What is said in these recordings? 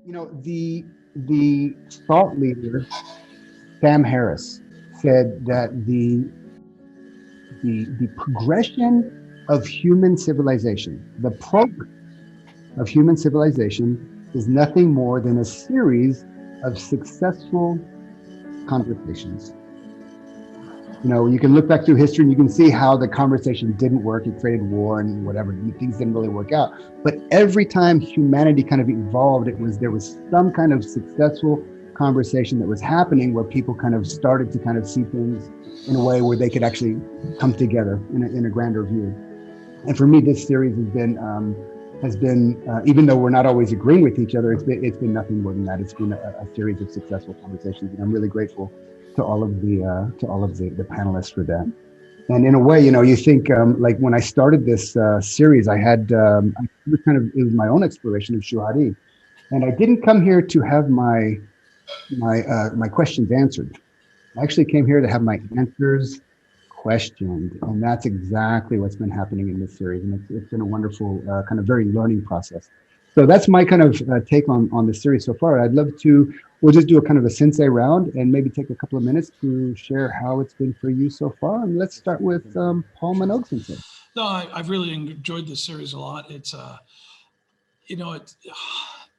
The thought leader Sam Harris said that the progression of human civilization, the progress of human civilization, is nothing more than a series of successful conversations. You can look back through history and you can see how the conversation didn't work. It created war and whatever. Things didn't really work out. But every time humanity kind of evolved, there was some kind of successful conversation that was happening where people kind of started to kind of see things in a way where they could actually come together in a grander view. And for me, this series has been even though we're not always agreeing with each other, it's been nothing more than that. It's been a series of successful conversations, and I'm really grateful to all of the panelists for that. And in a way, you think like when I started this series, I had it was my own exploration of Shu-Ha-Ri, and I didn't come here to have my questions answered. I actually came here to have my answers questioned, and that's exactly what's been happening in this series, and it's been a wonderful kind of very learning process. So that's my kind of take on the series so far. I'd love to. We'll just do a kind of a sensei round and maybe take a couple of minutes to share how it's been for you so far. And let's start with Paul Manigue sensei. No, I've really enjoyed this series a lot. It's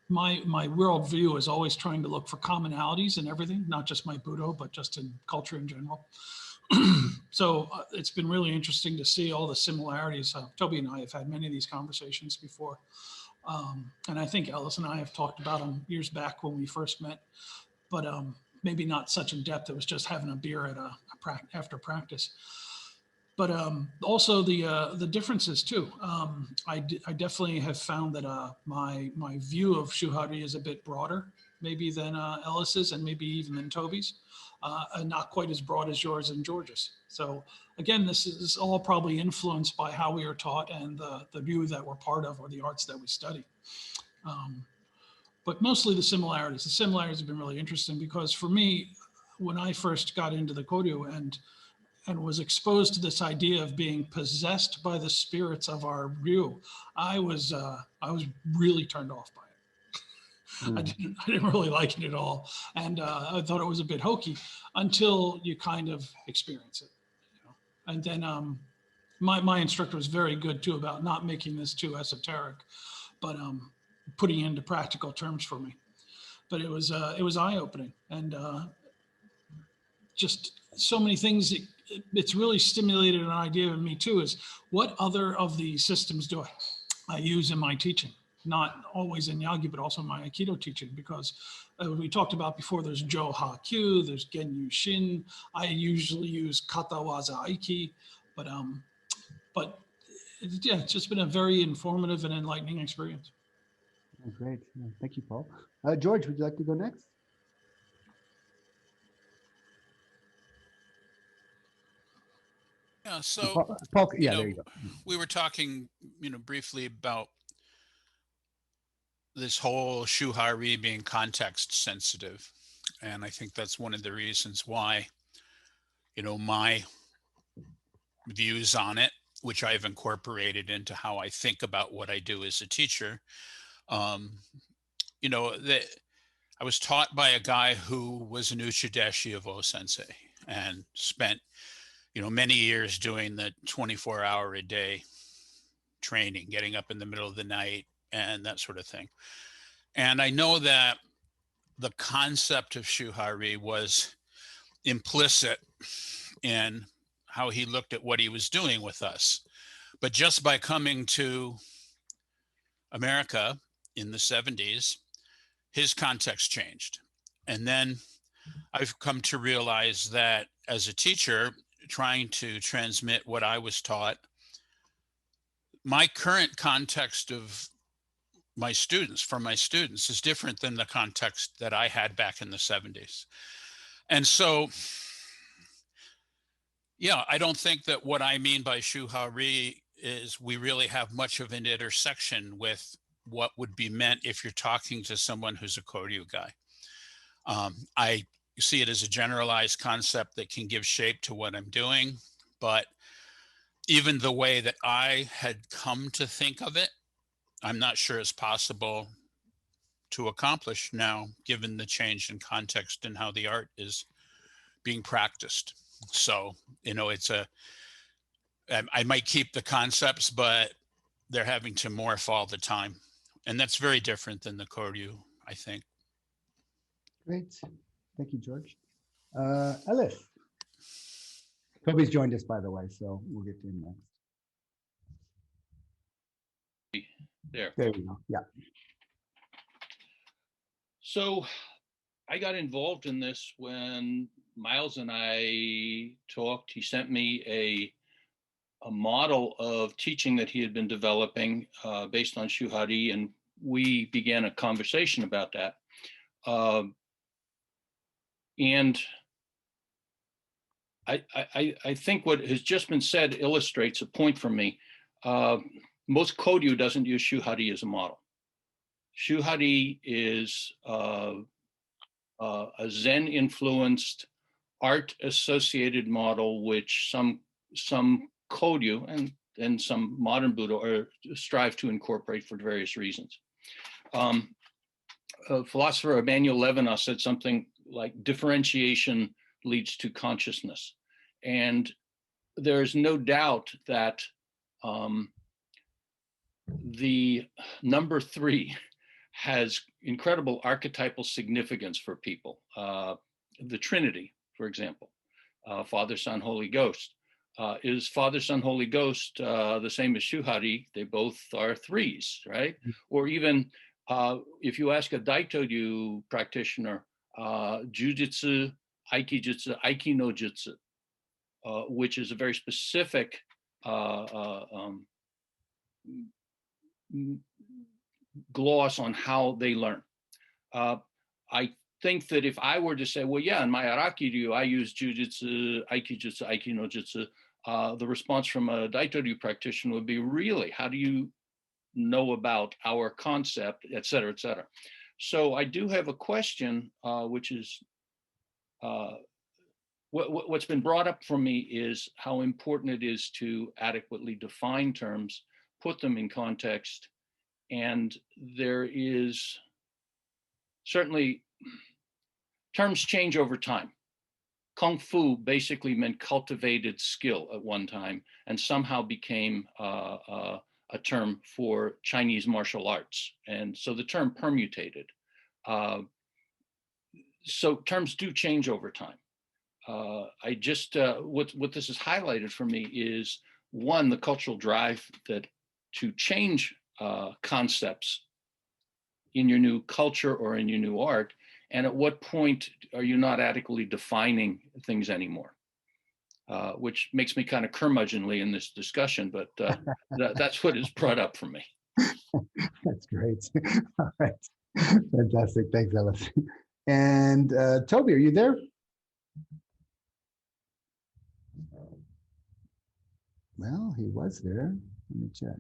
my worldview is always trying to look for commonalities in everything, not just my Budo, but just in culture in general. So it's been really interesting to see all the similarities. Toby and I have had many of these conversations before. And I think Ellis and I have talked about them years back when we first met, but maybe not such in depth. It was just having a beer at after practice. But also the differences too. I definitely have found that my view of Shuhari is a bit broader, maybe than Ellis's, and maybe even than Toby's, and not quite as broad as yours and George's. So again, this is all probably influenced by how we are taught and the view that we're part of, or the arts that we study. But mostly the similarities. The similarities have been really interesting because for me, when I first got into the Koryu and was exposed to this idea of being possessed by the spirits of our ryu, I was really turned off by it. I didn't really like it at all, and I thought it was a bit hokey until you kind of experience it. And then my instructor was very good too about not making this too esoteric, but putting it into practical terms for me. But it was eye-opening, and just so many things. It's really stimulated an idea in me too, is what other of the systems do I use in my teaching? Not always in Yagyu, but also in my Aikido teaching, because we talked about before, there's Jo-Ha-Kyu, there's Genyu Shin. I usually use Kata Waza Aiki, but yeah, it's just been a very informative and enlightening experience. Oh, great. Thank you, Paul. George, would you like to go next? Yeah, so Paul, yeah, there you go. We were talking, briefly about this whole Shu-Ha-Ri being context sensitive. And I think that's one of the reasons why, my views on it, which I've incorporated into how I think about what I do as a teacher. That I was taught by a guy who was an Uchideshi of O-Sensei and spent, many years doing the 24-hour a day training, getting up in the middle of the night and that sort of thing. And I know that the concept of Shu-Ha-Ri was implicit in how he looked at what he was doing with us. But just by coming to America in the 70s, his context changed. And then I've come to realize that as a teacher, trying to transmit what I was taught, my current context of my students is different than the context that I had back in the 70s. And so, yeah, I don't think that what I mean by Shu-Ha-Ri is we really have much of an intersection with what would be meant if you're talking to someone who's a Koryu guy. I see it as a generalized concept that can give shape to what I'm doing, but even the way that I had come to think of it, I'm not sure it's possible to accomplish now, given the change in context and how the art is being practiced. So, you know, I might keep the concepts, but they're having to morph all the time. And that's very different than the Koryu, I think. Great. Thank you, George. Ellis. Toby's joined us, by the way, so we'll get to him next. There we go. Yeah. So I got involved in this when Miles and I talked. He sent me a model of teaching that he had been developing based on Shu-Ha-Ri, and we began a conversation about that. And I think what has just been said illustrates a point for me. Most Koryu doesn't use Shu-Ha-Ri as a model. Shu-Ha-Ri is a Zen-influenced, art-associated model, which some Koryu and some modern Buddha strive to incorporate for various reasons. Philosopher Emmanuel Levinas said something like, differentiation leads to consciousness. And there's no doubt that the number 3 has incredible archetypal significance for people. The Trinity, for example, Father, Son, Holy Ghost. Is Father, Son, Holy Ghost the same as Shu-Ha-Ri? They both are 3s, right? Or even if you ask a Daito practitioner, Jujitsu, Aikijutsu, Aiki no Jutsu, which is a very specific gloss on how they learn. I think that if I were to say, well, yeah, in my Araki ryu, I use Jujitsu, Aikijutsu, Aiki no Jutsu, the response from a Daito practitioner would be, really, how do you know about our concept, et cetera, et cetera. So I do have a question, which is, what's been brought up for me is how important it is to adequately define terms, put them in context, and there is certainly, terms change over time. Kung Fu basically meant cultivated skill at one time, and somehow became a term for Chinese martial arts. And so the term permutated. So terms do change over time. I just, what this has highlighted for me is, one, the cultural drive that to change concepts in your new culture or in your new art, and at what point are you not adequately defining things anymore? Which makes me kind of curmudgeonly in this discussion, but that's what is brought up for me. That's great. All right. Fantastic. Thanks, Ellis. And Toby, are you there? Well, he was there. Let me check.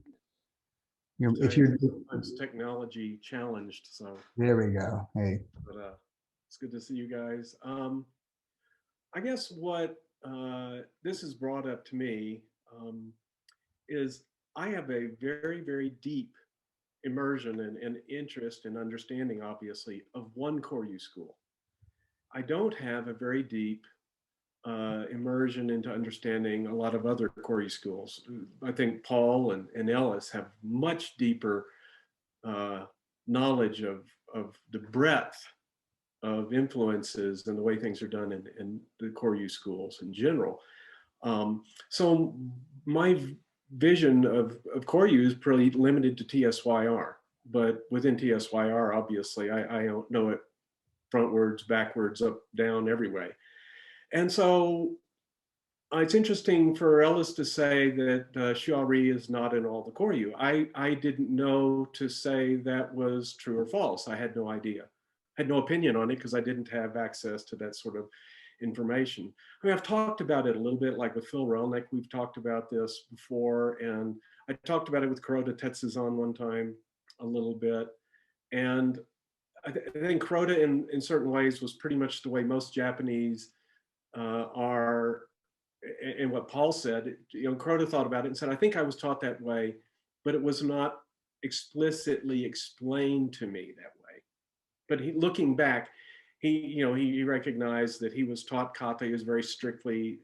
If you're sometimes technology challenged, so there we go. Hey, but it's good to see you guys. I guess what this has brought up to me is I have a very, very deep immersion and interest and understanding, obviously, of one Koryu school. I don't have a very deep immersion into understanding a lot of other Koryu schools. I think Paul and Ellis have much deeper knowledge of the breadth of influences and the way things are done in the Koryu schools in general. So my vision of Koryu is pretty limited to TSYR, but within TSYR, obviously, I don't know it frontwards, backwards, up, down, every way. And so it's interesting for Ellis to say that Shu-Ha-Ri is not in all the Koryu. I didn't know to say that was true or false. I had no idea. I had no opinion on it because I didn't have access to that sort of information. I mean, I've talked about it a little bit, like with Phil Relnick, we've talked about this before, and I talked about it with Kuroda Tetsuzan one time a little bit. And I think Kuroda in certain ways was pretty much the way most Japanese are, and what Paul said, Kuroda thought about it and said, I think I was taught that way, but it was not explicitly explained to me that way. but looking back, he recognized that he was taught kata. He was very strictly,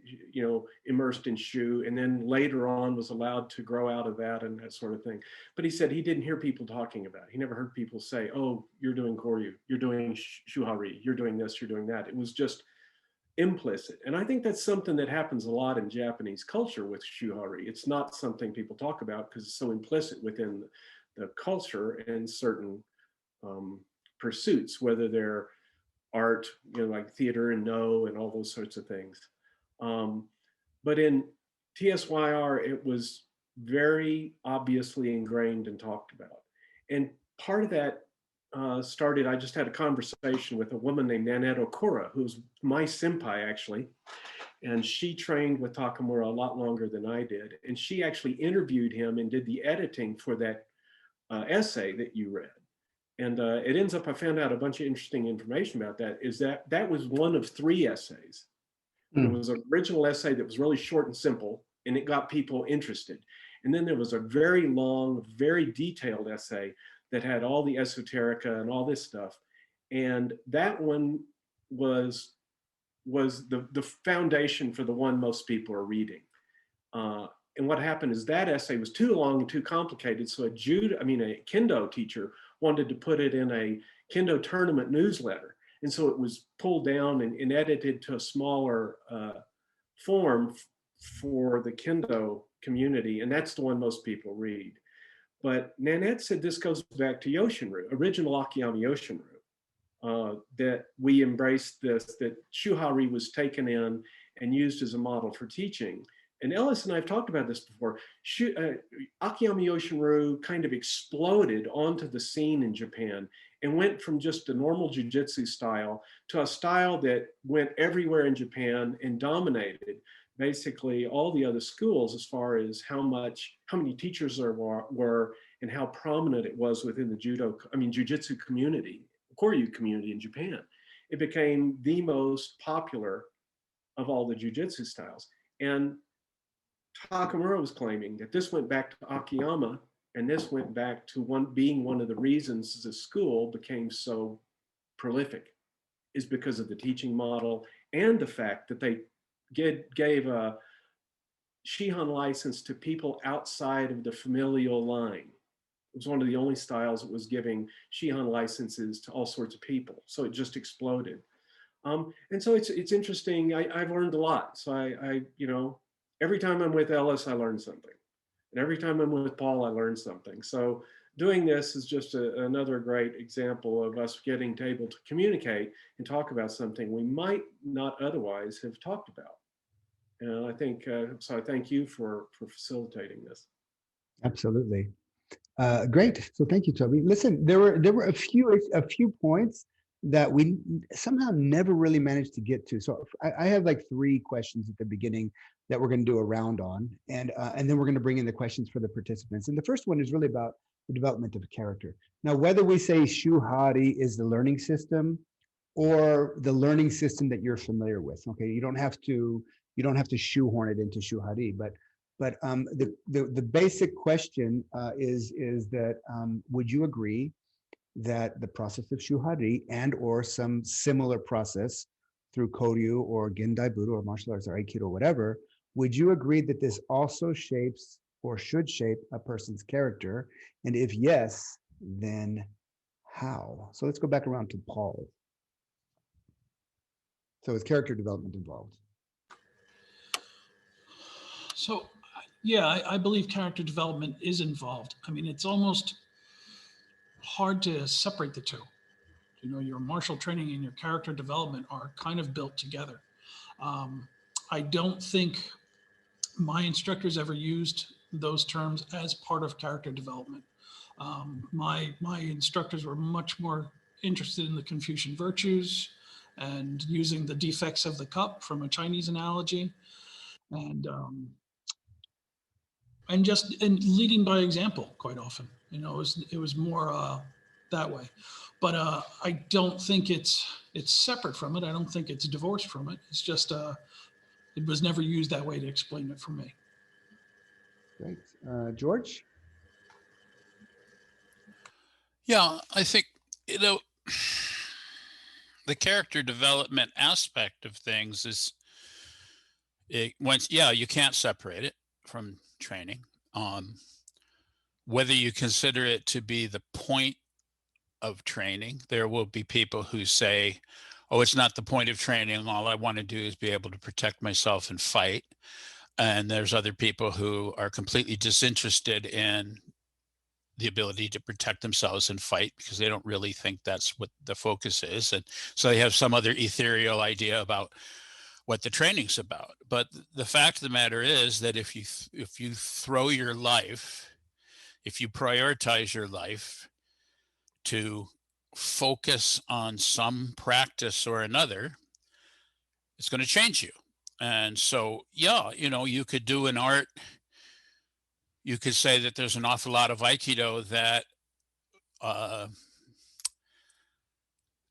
immersed in Shu, and then later on was allowed to grow out of that and that sort of thing. But he said he didn't hear people talking about it. He never heard people say, "Oh, you're doing Koryu, you're doing Shu-Ha-Ri, you're doing this, you're doing that." It was just implicit. And I think that's something that happens a lot in Japanese culture with Shuhari. It's not something people talk about because it's so implicit within the culture and certain pursuits, whether they're art, like theater and no and all those sorts of things. But in TSYR, it was very obviously ingrained and talked about. And part of that started, I just had a conversation with a woman named Nanette Okura, who's my senpai actually. And she trained with Takamura a lot longer than I did. And she actually interviewed him and did the editing for that essay that you read. And it ends up, I found out a bunch of interesting information about that, is that was one of 3 essays. There was an original essay that was really short and simple, and it got people interested. And then there was a very long, very detailed essay that had all the esoterica and all this stuff. And that one was the foundation for the one most people are reading. And what happened is that essay was too long and too complicated. So a Kendo teacher wanted to put it in a Kendo tournament newsletter. And so it was pulled down and edited to a smaller form for the Kendo community. And that's the one most people read. But Nanette said this goes back to Yoshin-Ru, original Akiyama Yoshin-Ru, that we embraced this, that Shu-Ha-Ri was taken in and used as a model for teaching. And Ellis and I have talked about this before. Akiyama Yoshin-Ru kind of exploded onto the scene in Japan and went from just a normal jiu-jitsu style to a style that went everywhere in Japan and dominated basically all the other schools as far as how many teachers there were and how prominent it was within the jiu-jitsu community, Koryu community in Japan. It became the most popular of all the jiu-jitsu styles. And Takamura was claiming that this went back to Akiyama, and this went back to being one of the reasons the school became so prolific, is because of the teaching model and the fact that they gave a Shihan license to people outside of the familial line. It was one of the only styles that was giving Shihan licenses to all sorts of people. So it just exploded. And so it's interesting. I've learned a lot. So I every time I'm with Ellis, I learn something. And every time I'm with Paul, I learn something. So doing this is just another great example of us getting able to communicate and talk about something we might not otherwise have talked about. And I think, so I thank you for facilitating this. Absolutely. Great. So thank you, Toby. Listen, there were a few points that we somehow never really managed to get to. So I have like 3 questions at the beginning that we're going to do a round on, and then we're going to bring in the questions for the participants. And the first one is really about the development of character. Now, whether we say Shu-Ha-Ri is the learning system or the learning system that you're familiar with, okay, you don't have to shoehorn it into Shu-Ha-Ri, but the basic question is that would you agree that the process of Shu-Ha-Ri and or some similar process through Koryu or Gendai Budo or martial arts or Aikido or whatever, would you agree that this also shapes or should shape a person's character? And if yes, then how? So let's go back around to Paul. So is character development involved? So, yeah, I believe character development is involved. I mean, it's almost hard to separate the two. Your martial training and your character development are kind of built together. I don't think my instructors ever used those terms as part of character development. My instructors were much more interested in the Confucian virtues and using the defects of the cup from a Chinese analogy, and leading by example quite often. It was more that way. But I don't think it's separate from it. I don't think it's divorced from it. It's just it was never used that way to explain it for me. Great. George? Yeah, I think, the character development aspect of things is, you can't separate it from training. Whether you consider it to be the point of training, there will be people who say, oh, it's not the point of training. All I want to do is be able to protect myself and fight. And there's other people who are completely disinterested in the ability to protect themselves and fight because they don't really think that's what the focus is. And so they have some other ethereal idea about what the training's about. But the fact of the matter is that if you throw your life, if you prioritize your life to focus on some practice or another, it's going to change you. And so, yeah, you could do an art. You could say that there's an awful lot of Aikido that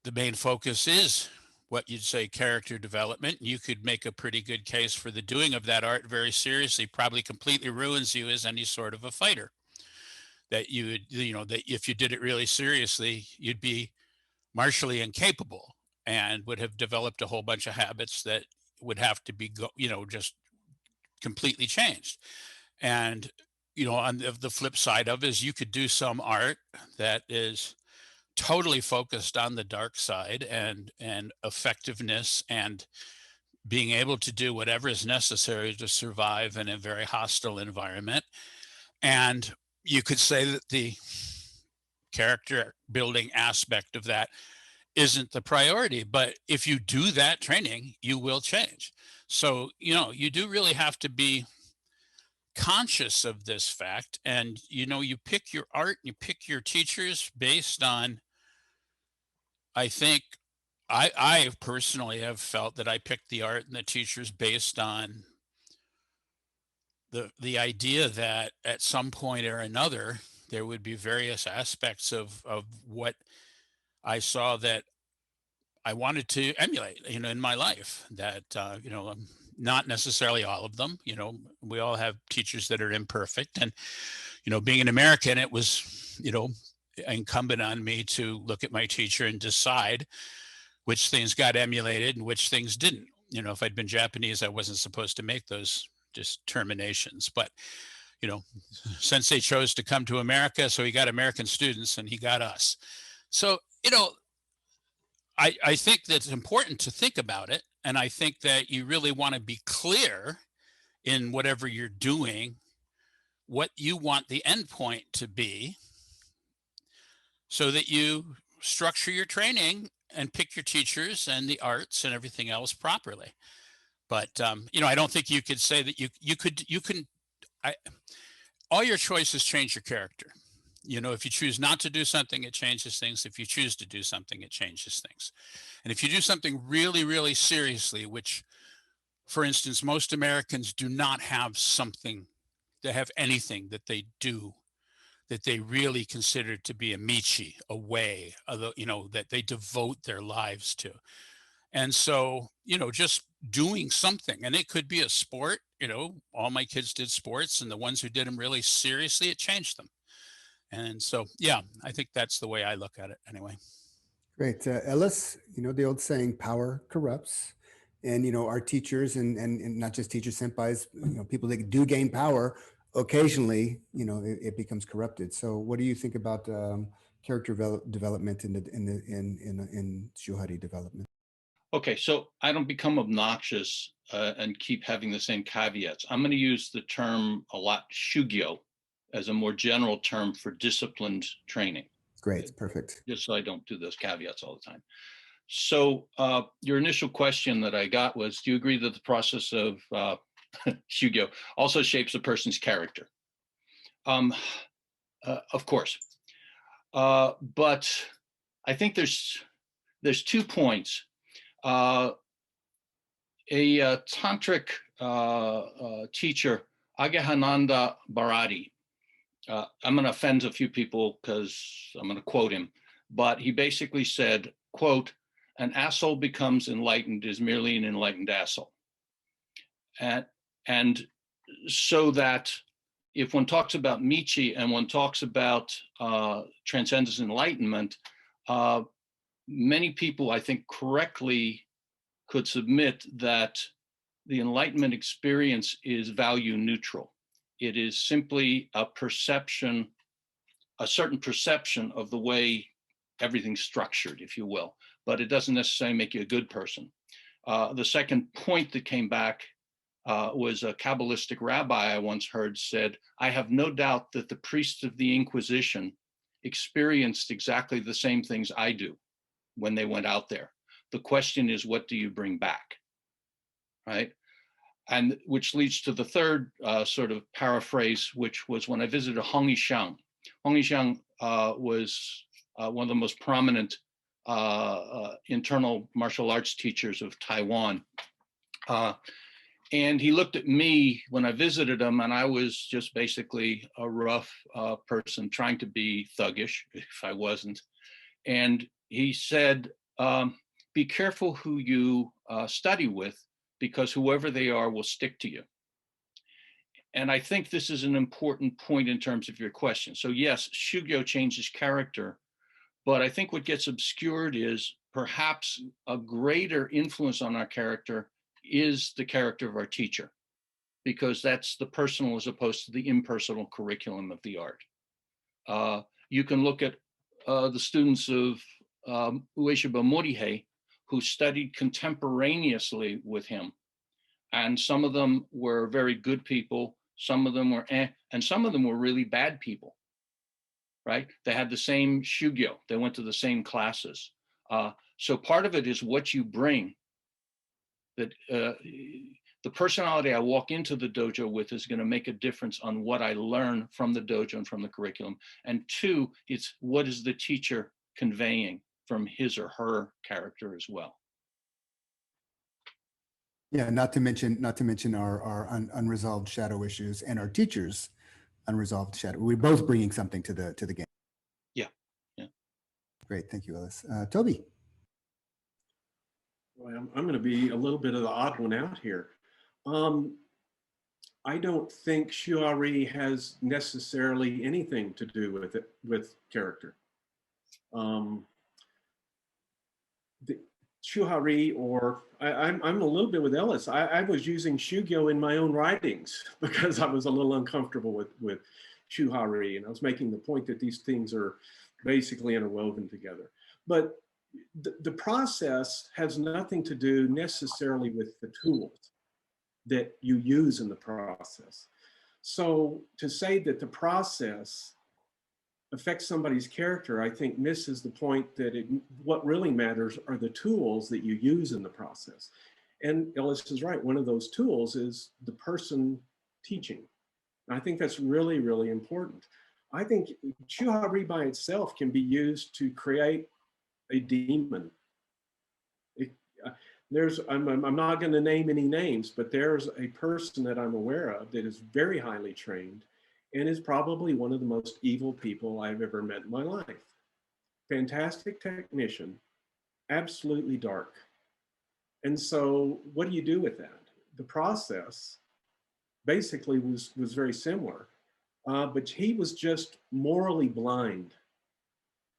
the main focus is what you'd say character development. You could make a pretty good case for the doing of that art very seriously, probably completely ruins you as any sort of a fighter. That that if you did it really seriously, you'd be martially incapable and would have developed a whole bunch of habits that would have to be, just completely changed. And, on the flip side of it is you could do some art that is totally focused on the dark side and effectiveness and being able to do whatever is necessary to survive in a very hostile environment. And you could say that the character building aspect of that isn't the priority, but if you do that training, you will change. So, you do really have to be conscious of this fact. And, you pick your art, you pick your teachers based on, I think, I personally have felt that I picked the art and the teachers based on the idea that at some point or another, there would be various aspects of what I saw that I wanted to emulate, in my life that, not necessarily all of them, we all have teachers that are imperfect. And, being an American, it was, incumbent on me to look at my teacher and decide which things got emulated and which things didn't. If I'd been Japanese, I wasn't supposed to make those determinations. But, Sensei chose to come to America, so he got American students and he got us. So, I think that it's important to think about it. And I think that you really want to be clear in whatever you're doing, what you want the end point to be, so that you structure your training and pick your teachers and the arts and everything else properly. But, I don't think you could say that all your choices change your character. If you choose not to do something, it changes things. If you choose to do something, it changes things. And if you do something really, really seriously, which, for instance, most Americans do not have something, they have anything that they do that they really consider to be a michi, a way, that they devote their lives to. And so, just doing something, and it could be a sport, all my kids did sports, and the ones who did them really seriously, it changed them. And so, yeah, I think that's the way I look at it anyway. Great. Ellis, the old saying, power corrupts. And, our teachers and not just teachers, senpais, people that do gain power, occasionally, it becomes corrupted. So what do you think about character development in Shu-Ha-Ri development? Okay, so I don't become obnoxious and keep having the same caveats. I'm going to use the term a lot, shugyo, as a more general term for disciplined training. Great, perfect. Just so I don't do those caveats all the time. So your initial question that I got was, do you agree that the process of shugyo also shapes a person's character? Of course. But I think there's 2 points. A tantric teacher, Aghayananda Bharati, I'm going to offend a few people because I'm going to quote him, but he basically said, quote, "An asshole becomes enlightened is merely an enlightened asshole." And so that if one talks about Michi and one talks about transcendence enlightenment, many people, I think, correctly could submit that the Enlightenment experience is value neutral. It is simply a perception, a certain perception of the way everything's structured, if you will, but it doesn't necessarily make you a good person. The second point that came back was a Kabbalistic rabbi I once heard said, I have no doubt that the priests of the Inquisition experienced exactly the same things I do when they went out there. The question is, what do you bring back, right? And which leads to the third sort of paraphrase, which was when I visited Hong Yixiang. Hong Yixiang was one of the most prominent internal martial arts teachers of Taiwan. And he looked at me when I visited him, and I was just basically a rough person trying to be thuggish, if I wasn't. And he said, be careful who you study with, because whoever they are will stick to you. And I think this is an important point in terms of your question. So yes, Shugyo changes character, but I think what gets obscured is perhaps a greater influence on our character is the character of our teacher, because that's the personal as opposed to the impersonal curriculum of the art. You can look at the students of Ueshiba Morihei, who studied contemporaneously with him. And some of them were very good people, some of them were and some of them were really bad people, right? They had the same shugyo, they went to the same classes. So part of it is what you bring. That the personality I walk into the dojo with is going to make a difference on what I learn from the dojo and from the curriculum. And two, it's what is the teacher conveying from his or her character as well. Yeah, not to mention our unresolved shadow issues and our teachers' unresolved shadow. We're both bringing something to the game. Yeah, yeah. Great, thank you, Ellis. Toby. Well, I'm going to be a little bit of the odd one out here. I don't think Shu-Ha-Ri has necessarily anything to do with it, with character. The Shu-Ha-Ri, or I'm a little bit with Ellis. I was using Shugyo in my own writings because I was a little uncomfortable with Shu-Ha-Ri, and I was making the point that these things are basically interwoven together. But the process has nothing to do necessarily with the tools that you use in the process. So to say that the process affects somebody's character, I think misses the point that what really matters are the tools that you use in the process. And Ellis is right, one of those tools is the person teaching. And I think that's really, really important. I think Shu-Ha-Ri by itself can be used to create a demon. I'm not going to name any names, but there's a person that I'm aware of that is very highly trained and is probably one of the most evil people I've ever met in my life. Fantastic technician, absolutely dark. And so what do you do with that? The process basically was very similar, but he was just morally blind,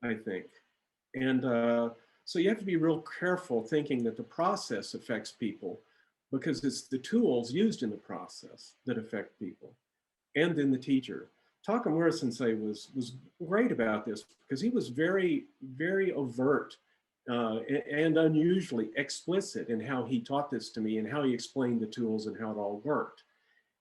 I think. And so you have to be real careful thinking that the process affects people, because it's the tools used in the process that affect people, and then the teacher. Takamura Sensei was great about this because he was very, very overt and unusually explicit in how he taught this to me and how he explained the tools and how it all worked.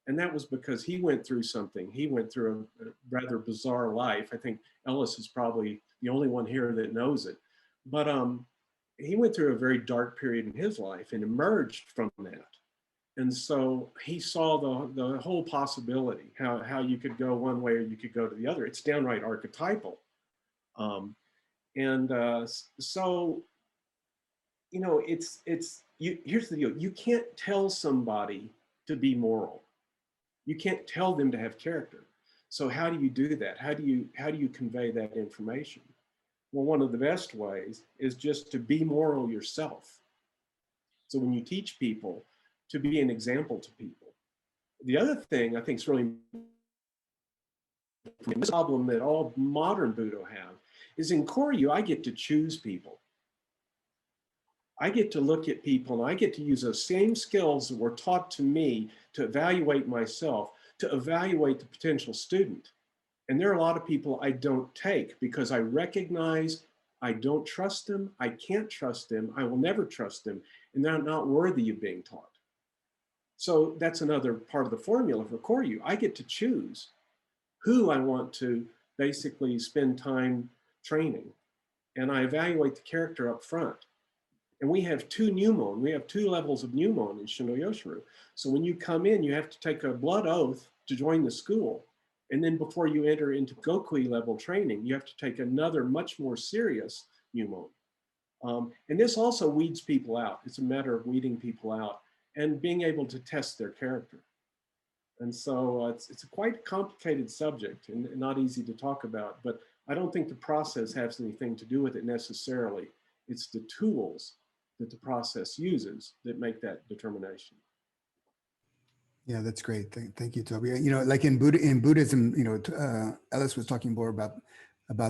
And that was because he went through something. He went through a rather bizarre life. I think Ellis is probably the only one here that knows it. But he went through a very dark period in his life and emerged from that. And so he saw the whole possibility, how you could go one way or you could go to the other. It's downright archetypal. So, you know, here's the deal. You can't tell somebody to be moral. You can't tell them to have character. So how do you do that? How do you convey that information? Well, one of the best ways is just to be moral yourself. So when you teach people, to be an example to people. The other thing I think is really the problem that all modern Budo have is in Koryu, I get to choose people. I get to look at people and I get to use those same skills that were taught to me to evaluate myself, to evaluate the potential student. And there are a lot of people I don't take because I recognize I don't trust them, I can't trust them, I will never trust them, and they're not worthy of being taught. So that's another part of the formula for Koryu. I get to choose who I want to basically spend time training, and I evaluate the character up front. And we have two pneumon, we have two levels of pneumon in Shindo Yoshiru. So when you come in, you have to take a blood oath to join the school. And then before you enter into Gokui level training, you have to take another much more serious pneumon. And this also weeds people out. It's a matter of weeding people out and being able to test their character. And so it's a quite complicated subject and not easy to talk about, but I don't think the process has anything to do with it necessarily. It's the tools that the process uses that make that determination. Yeah, that's great. Thank you, Toby. You know, like in Buddhism, you know, Ellis was talking more about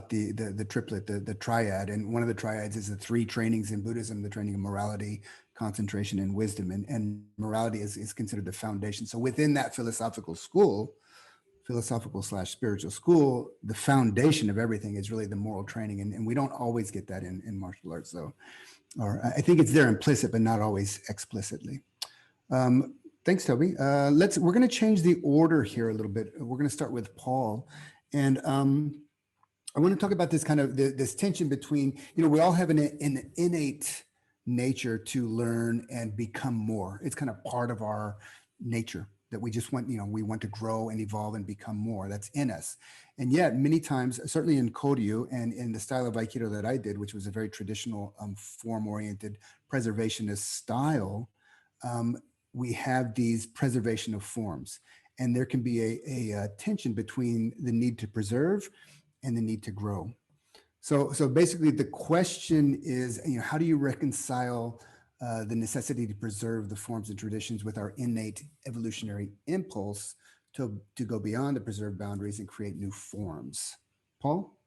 the triplet, the triad, and one of the triads is the three trainings in Buddhism: the training of morality, concentration, and wisdom. And morality is considered the foundation. So within that philosophical / spiritual school, the foundation of everything is really the moral training, and we don't always get that in martial arts, though. Or I think it's there implicit, but not always explicitly. Thanks, Toby. We're going to change the order here a little bit. We're going to start with Paul, and I want to talk about this kind of this tension between, you know, we all have an innate nature to learn and become more. It's kind of part of our nature that we just want, you know, we want to grow and evolve and become more. That's in us. And yet many times, certainly in Koryu and in the style of Aikido that I did, which was a very traditional form-oriented preservationist style, we have these preservation of forms. And there can be a tension between the need to preserve and the need to grow. So basically the question is, you know, how do you reconcile the necessity to preserve the forms and traditions with our innate evolutionary impulse to go beyond the preserved boundaries and create new forms? Paul?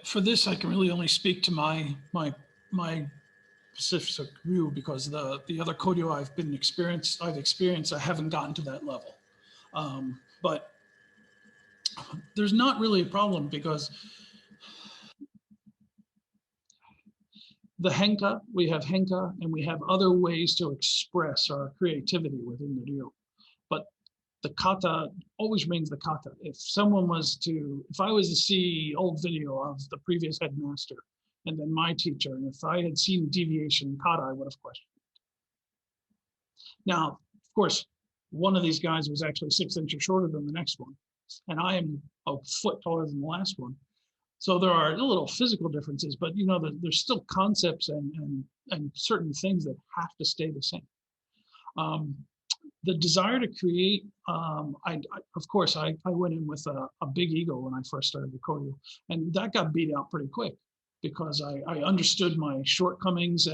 For this, I can really only speak to my specific view, because the other Koryu I've experienced, I haven't gotten to that level. But there's not really a problem, because we have henka, and we have other ways to express our creativity within the ryu. But the kata always remains the kata. If I was to see old video of the previous headmaster and then my teacher, and if I had seen deviation in kata, I would have questioned it. Now, of course, one of these guys was actually 6 inches shorter than the next one, and I am a foot taller than the last one. So there are little physical differences, but you know, there's still concepts and certain things that have to stay the same. The desire to create, of course, I went in with a big ego when I first started the Koryu, and that got beat out pretty quick because I understood my shortcomings,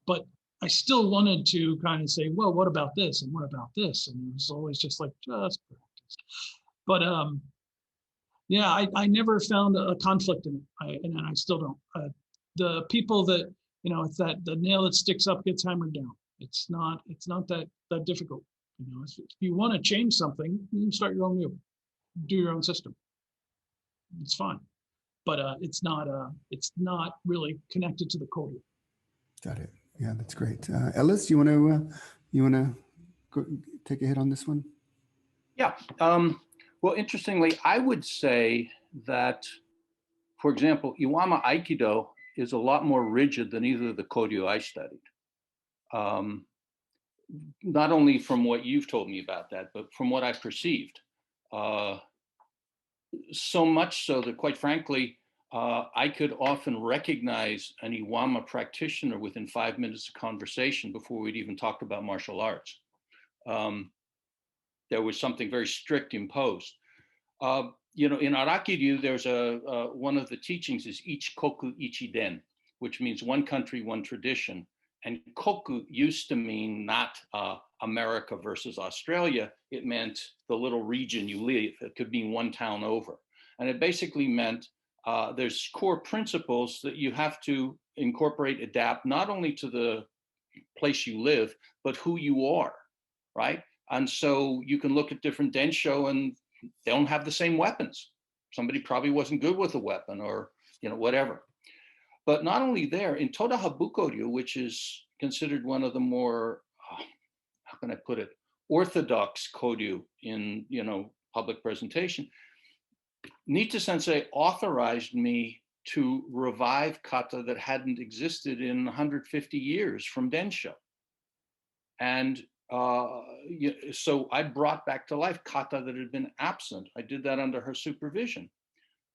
but I still wanted to kind of say, well, what about this? And what about this? And it was always just like, just practice. But yeah, I never found a conflict in it, and I still don't. The people that, you know, it's that the nail that sticks up gets hammered down. It's not that difficult. You know, if you want to change something, you can start your own ryu, do your own system. It's fine, but it's not really connected to the Koryu. Got it. Yeah, that's great. Ellis, you want to go take a hit on this one? Yeah. Well, interestingly, I would say that, for example, Iwama Aikido is a lot more rigid than either of the Koryu I studied. Not only from what you've told me about that, but from what I perceived. So much so that, quite frankly, I could often recognize an Iwama practitioner within 5 minutes of conversation before we'd even talked about martial arts. There was something very strict imposed. You know, in Araki, there's one of the teachings is ichi koku ichi den, which means one country, one tradition. And koku used to mean not America versus Australia. It meant the little region you live. It could mean one town over. And it basically meant there's core principles that you have to incorporate, adapt, not only to the place you live, but who you are, right? And so you can look at different densho and they don't have the same weapons. Somebody probably wasn't good with a weapon or, whatever. But not only there, in Toda Habukoryu, which is considered one of the more, how can I put it, orthodox Koryu in, public presentation, Nita Sensei authorized me to revive kata that hadn't existed in 150 years from Densho. And so I brought back to life kata that had been absent. I did that under her supervision.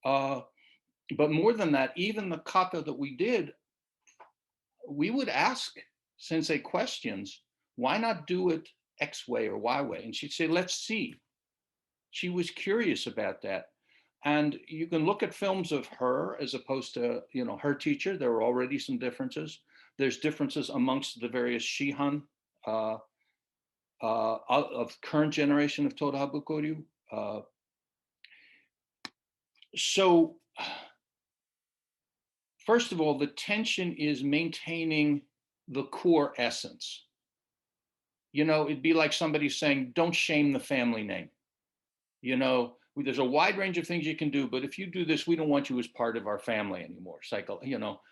But more than that, even the kata that we did, we would ask Sensei questions. Why not do it X way or Y way? And she'd say, let's see. She was curious about that. And you can look at films of her as opposed to, her teacher. There were already some differences. There's differences amongst the various Shihan of current generation of Toda Habukoryu. So first of all, the tension is maintaining the core essence. It'd be like somebody saying, don't shame the family name. There's a wide range of things you can do, but if you do this, we don't want you as part of our family anymore.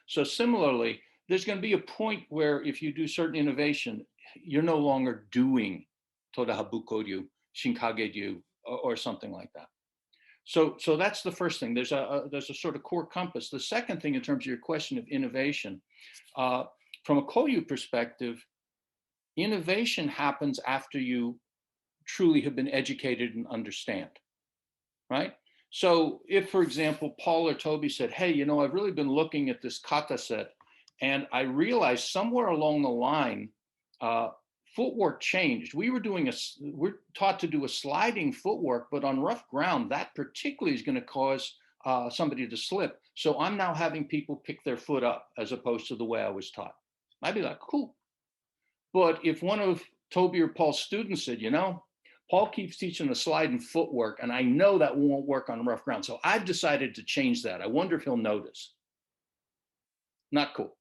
So similarly, there's going to be a point where if you do certain innovation, you're no longer doing Toda Habukoryu, Shinkage or something like that. So that's the first thing. There's a sort of core compass. The second thing in terms of your question of innovation, from a Koryu perspective, innovation happens after you truly have been educated and understand, right? So if, for example, Paul or Toby said, hey, I've really been looking at this kata set and I realized somewhere along the line, footwork changed. We're taught to do a sliding footwork, but on rough ground, that particularly is going to cause somebody to slip. So I'm now having people pick their foot up as opposed to the way I was taught. I'd be like, cool. But if one of Toby or Paul's students said, Paul keeps teaching a sliding footwork, and I know that won't work on rough ground. So I've decided to change that. I wonder if he'll notice. Not cool,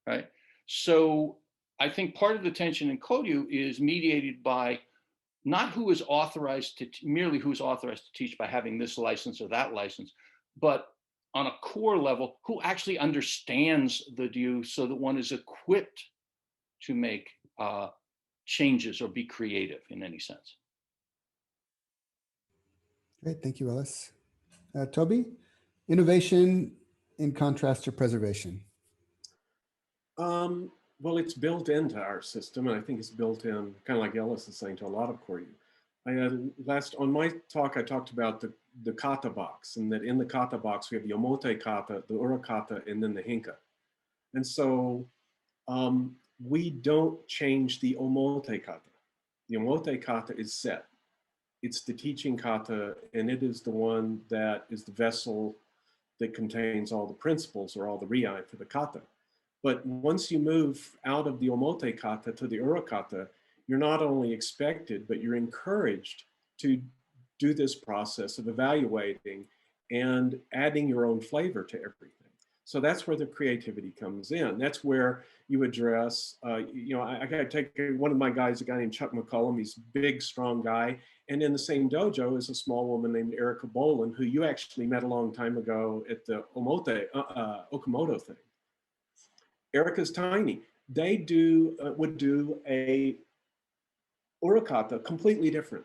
right? So I think part of the tension in Koryu is mediated by not who is authorized to, merely who is authorized to teach by having this license or that license, but on a core level, who actually understands the ryu so that one is equipped to make changes or be creative in any sense. Great, thank you, Ellis. Toby, innovation in contrast to preservation. Well, it's built into our system, and I think it's built in, kind of like Ellis is saying, to a lot of Koryu. On my talk, I talked about the kata box, and that in the kata box, we have the omote kata, the ura kata, and then the hinka. And so we don't change the omote kata. The omote kata is set. It's the teaching kata, and it is the one that is the vessel that contains all the principles or all the riai for the kata. But once you move out of the omote kata to the ura kata, you're not only expected, but you're encouraged to do this process of evaluating and adding your own flavor to everything. So that's where the creativity comes in. That's where you address, I gotta take one of my guys, a guy named Chuck McCullum. He's a big, strong guy. And in the same dojo is a small woman named Erica Boland, who you actually met a long time ago at the Okamoto thing. Erica's tiny. They would do a urakata completely different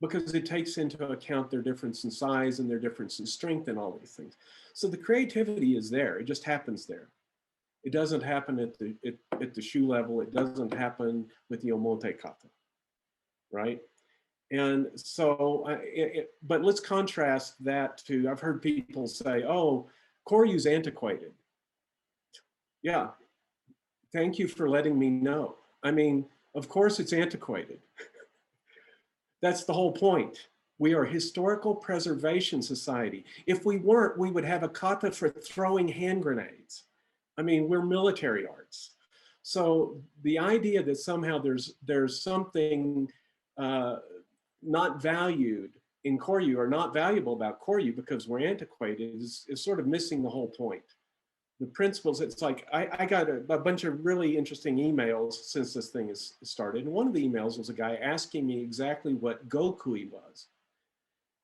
because it takes into account their difference in size and their difference in strength and all these things. So the creativity is there. It just happens there. It doesn't happen at the shoe level. It doesn't happen with the omote kata, right? And so, but let's contrast that to, I've heard people say, oh, Koryu's antiquated. Yeah, thank you for letting me know. I mean, of course it's antiquated. That's the whole point. We are a historical preservation society. If we weren't, we would have a kata for throwing hand grenades. I mean, we're military arts. So the idea that somehow there's something not valued in Koryu are not valuable about Koryu because we're antiquated is sort of missing the whole point. The principles, it's like, I got a bunch of really interesting emails since this thing is started. And one of the emails was a guy asking me exactly what Gokui was.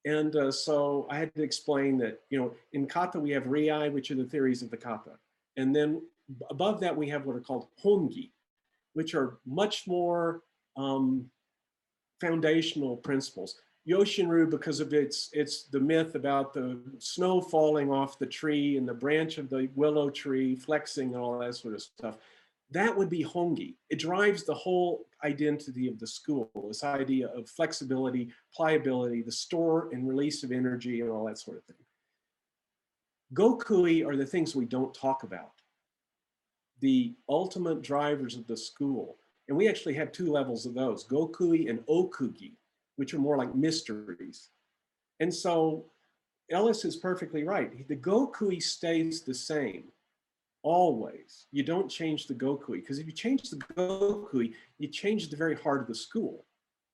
And so I had to explain that, you know, in kata we have Riai, which are the theories of the kata. And then above that we have what are called hongi, which are much more foundational principles. Yoshin-Ru, because of it's the myth about the snow falling off the tree and the branch of the willow tree flexing and all that sort of stuff. That would be hongi. It drives the whole identity of the school, this idea of flexibility, pliability, the store and release of energy and all that sort of thing. Gokui are the things we don't talk about, the ultimate drivers of the school. And we actually have two levels of those, Gokui and Okugi, which are more like mysteries. And so Ellis is perfectly right. The Gokui stays the same, always. You don't change the Gokui, because if you change the Gokui, you change the very heart of the school.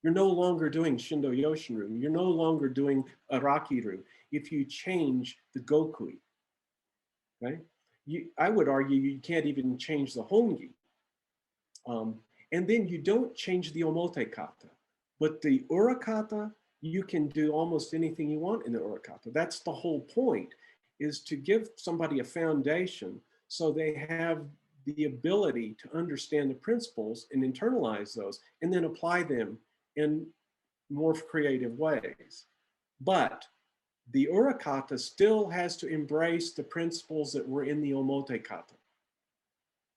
You're no longer doing Shindo Yoshin-Ru. You're no longer doing Araki-Ru if you change the Gokui, right? I would argue you can't even change the Hongi. And then you don't change the Omote kata. But the urakata, you can do almost anything you want in the urakata. That's the whole point, is to give somebody a foundation so they have the ability to understand the principles and internalize those and then apply them in more creative ways. But the urakata still has to embrace the principles that were in the omote kata.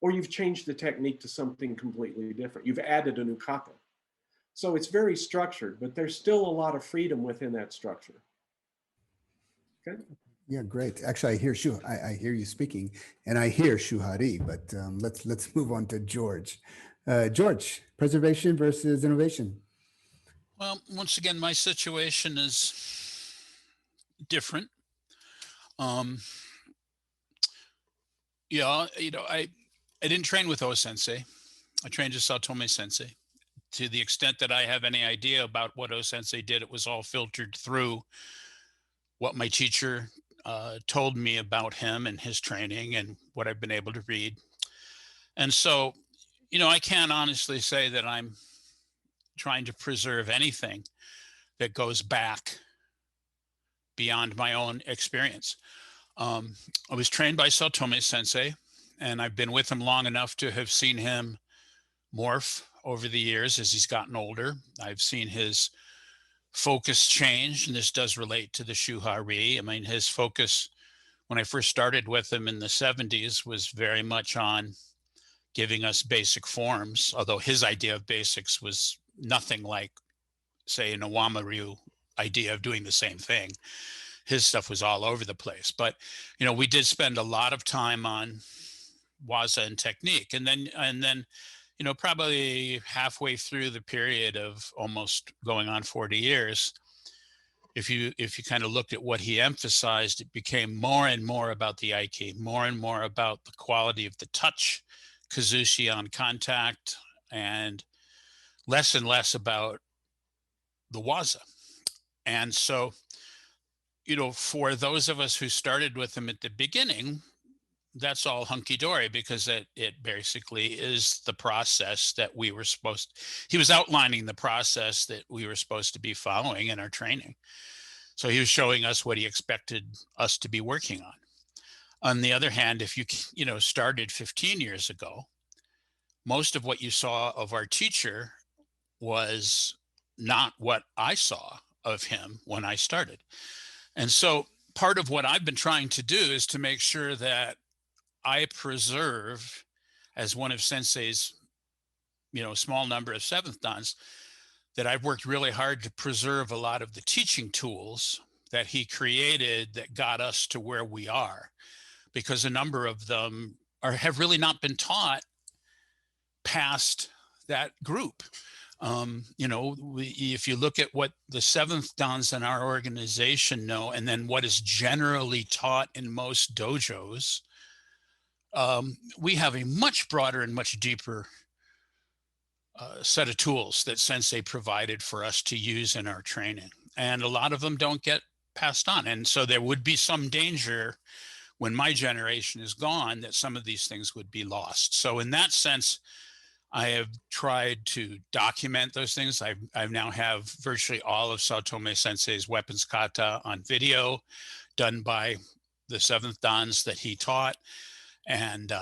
Or you've changed the technique to something completely different. You've added a new kata. So it's very structured, but there's still a lot of freedom within that structure. Okay. Yeah, great. Actually, I hear you speaking, and I hear Shu-Ha-Ri, but let's move on to George. George, preservation versus innovation. Well, once again, my situation is different. Yeah, you know, I didn't train with O-Sensei. I trained with Satomi Sensei. To the extent that I have any idea about what O-Sensei did, it was all filtered through what my teacher told me about him and his training and what I've been able to read. And so, you know, I can't honestly say that I'm trying to preserve anything that goes back beyond my own experience. I was trained by Satomi Sensei, and I've been with him long enough to have seen him morph over the years as he's gotten older. I've seen his focus change, and this does relate to the Shu-Ha-Ri. I mean, his focus when I first started with him in the 70s was very much on giving us basic forms, although his idea of basics was nothing like, say, an Owama-ryu idea of doing the same thing. His stuff was all over the place. But, you know, we did spend a lot of time on waza and technique. And then, you know, probably halfway through the period of almost going on 40 years, if you kind of looked at what he emphasized, it became more and more about the Aiki, more and more about the quality of the touch, kazushi on contact, and less about the waza. And so, you know, for those of us who started with him at the beginning, that's all hunky-dory, because it basically is the process that he was outlining the process that we were supposed to be following in our training. So he was showing us what he expected us to be working on. On the other hand, if you know, started 15 years ago, most of what you saw of our teacher was not what I saw of him when I started. And so part of what I've been trying to do is to make sure that I preserve, as one of Sensei's, you know, small number of seventh dans, that I've worked really hard to preserve a lot of the teaching tools that he created that got us to where we are, because a number of them have really not been taught past that group. You know, if you look at what the seventh dans in our organization know, and then what is generally taught in most dojos, we have a much broader and much deeper set of tools that Sensei provided for us to use in our training. and a lot of them don't get passed on. And so there would be some danger when my generation is gone that some of these things would be lost. So in that sense, I have tried to document those things. I now have virtually all of Saotome Sensei's weapons kata on video, done by the 7th dans that he taught. And,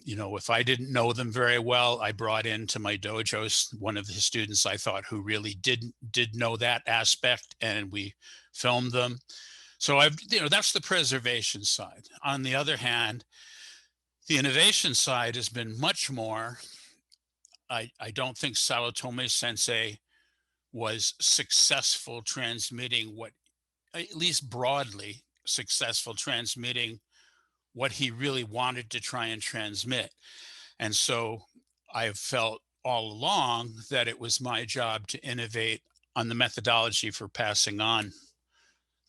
you know, if I didn't know them very well, I brought into my dojos one of his students I thought who really did know that aspect, and we filmed them. So that's the preservation side. On the other hand, the innovation side has been much more. I don't think Saotome Sensei was successful transmitting at least broadly successful transmitting what he really wanted to try and transmit. And so I've felt all along that it was my job to innovate on the methodology for passing on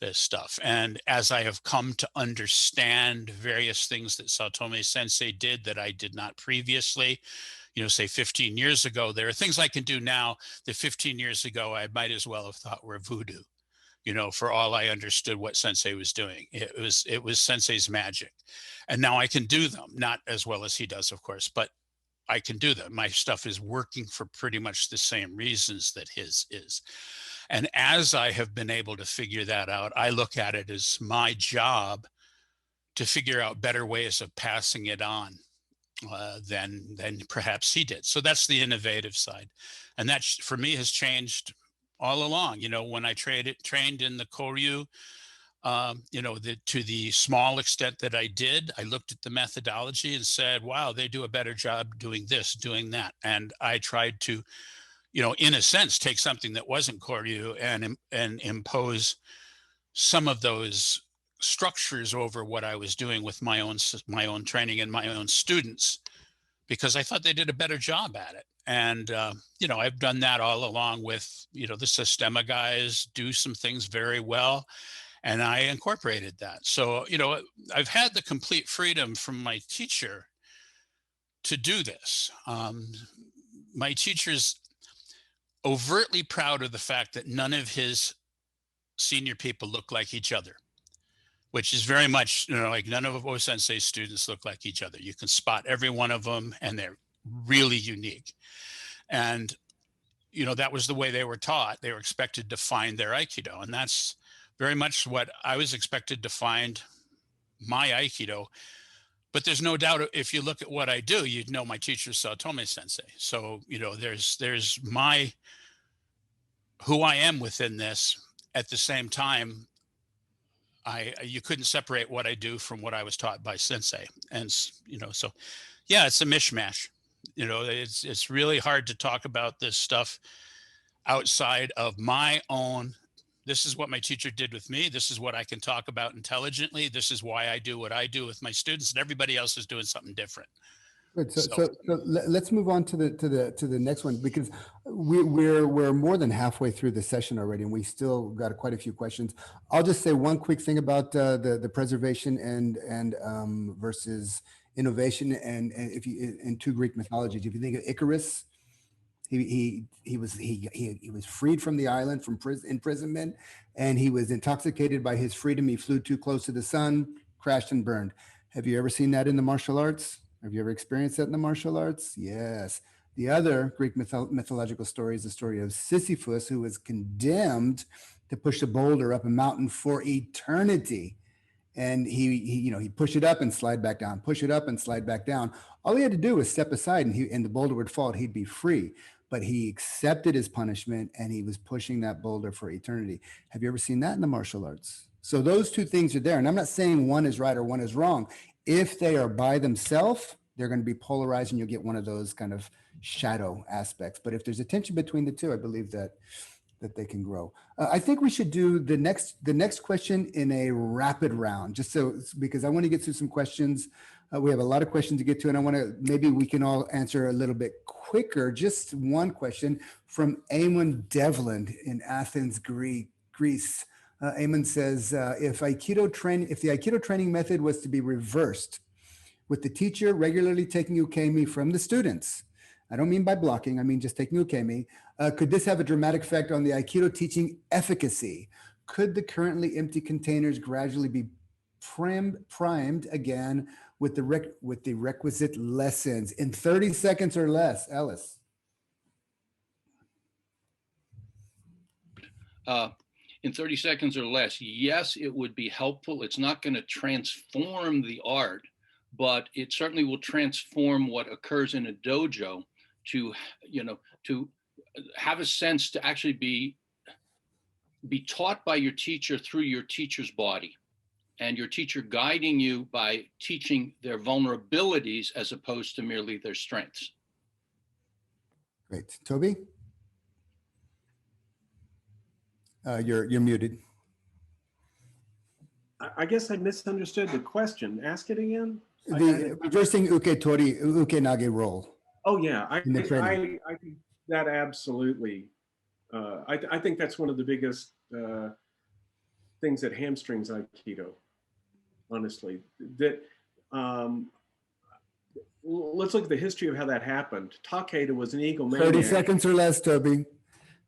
this stuff. And as I have come to understand various things that Saotome Sensei did that I did not previously, say 15 years ago, there are things I can do now that 15 years ago I might as well have thought were voodoo. For all I understood what Sensei was doing. It was Sensei's magic. And now I can do them, not as well as he does, of course, but I can do them. My stuff is working for pretty much the same reasons that his is. And as I have been able to figure that out, I look at it as my job to figure out better ways of passing it on than perhaps he did. So that's the innovative side. And that, for me, has changed all along. When I trained in the Koryu, to the small extent that I did, I looked at the methodology and said, wow, they do a better job doing this, doing that. And I tried to, in a sense, take something that wasn't Koryu and impose some of those structures over what I was doing with my own training and my own students, because I thought they did a better job at it. And, I've done that all along with, the Sistema guys do some things very well. And I incorporated that. So, I've had the complete freedom from my teacher to do this. My teacher's overtly proud of the fact that none of his senior people look like each other, which is very much, like none of O Sensei's students look like each other. You can spot every one of them and they're really unique. And, that was the way they were taught. They were expected to find their Aikido. And that's very much what I was expected to find my Aikido. But there's no doubt, if you look at what I do, you'd know my teacher is Saotome Sensei. So, there's who I am within this. At the same time, you couldn't separate what I do from what I was taught by Sensei. And, so yeah, it's a mishmash. It's really hard to talk about this stuff outside of my own. This is what my teacher did with me. This is what I can talk about intelligently. This is why I do what I do with my students, and everybody else is doing something different. Good. So let's move on to the next one, because we're more than halfway through the session already, and we still got quite a few questions. I'll just say one quick thing about the preservation and versus innovation, and if you in two Greek mythologies. If you think of Icarus, he was freed from the island from imprisonment, and he was intoxicated by his freedom. He flew too close to the sun, crashed and burned. Have you ever seen that in the martial arts? Have you ever experienced that in the martial arts? Yes. The other Greek mythological story is the story of Sisyphus, who was condemned to push a boulder up a mountain for eternity. And he push it up and slide back down, push it up and slide back down. All he had to do was step aside and the boulder would fall. He'd be free. But he accepted his punishment and he was pushing that boulder for eternity. Have you ever seen that in the martial arts? So those two things are there. And I'm not saying one is right or one is wrong. If they are by themselves, they're going to be polarized and you'll get one of those kind of shadow aspects. But if there's a tension between the two, I believe that they can grow. I think we should do the next question in a rapid round, just because I want to get through some questions. We have a lot of questions to get to, and maybe we can all answer a little bit quicker. Just one question from Eamon Devlin in Athens, Greece. Eamon says, if the Aikido training method was to be reversed, with the teacher regularly taking ukemi from the students, I don't mean by blocking, I mean just taking ukemi. Could this have a dramatic effect on the Aikido teaching efficacy? Could the currently empty containers gradually be primed again with the requisite lessons in 30 seconds or less? Ellis. In 30 seconds or less, yes, it would be helpful. It's not going to transform the art, but it certainly will transform what occurs in a dojo to, to have a sense to actually be taught by your teacher through your teacher's body, and your teacher guiding you by teaching their vulnerabilities as opposed to merely their strengths. Great. Toby? You're muted. I guess I misunderstood the question. Ask it again. The reversing uke-tori, uke-nage roll. Oh yeah, I in the think training. that absolutely. I think that's one of the biggest things that hamstrings Aikido. Honestly, that let's look at the history of how that happened. Takeda was an egomaniac. 30 seconds or less, Toby.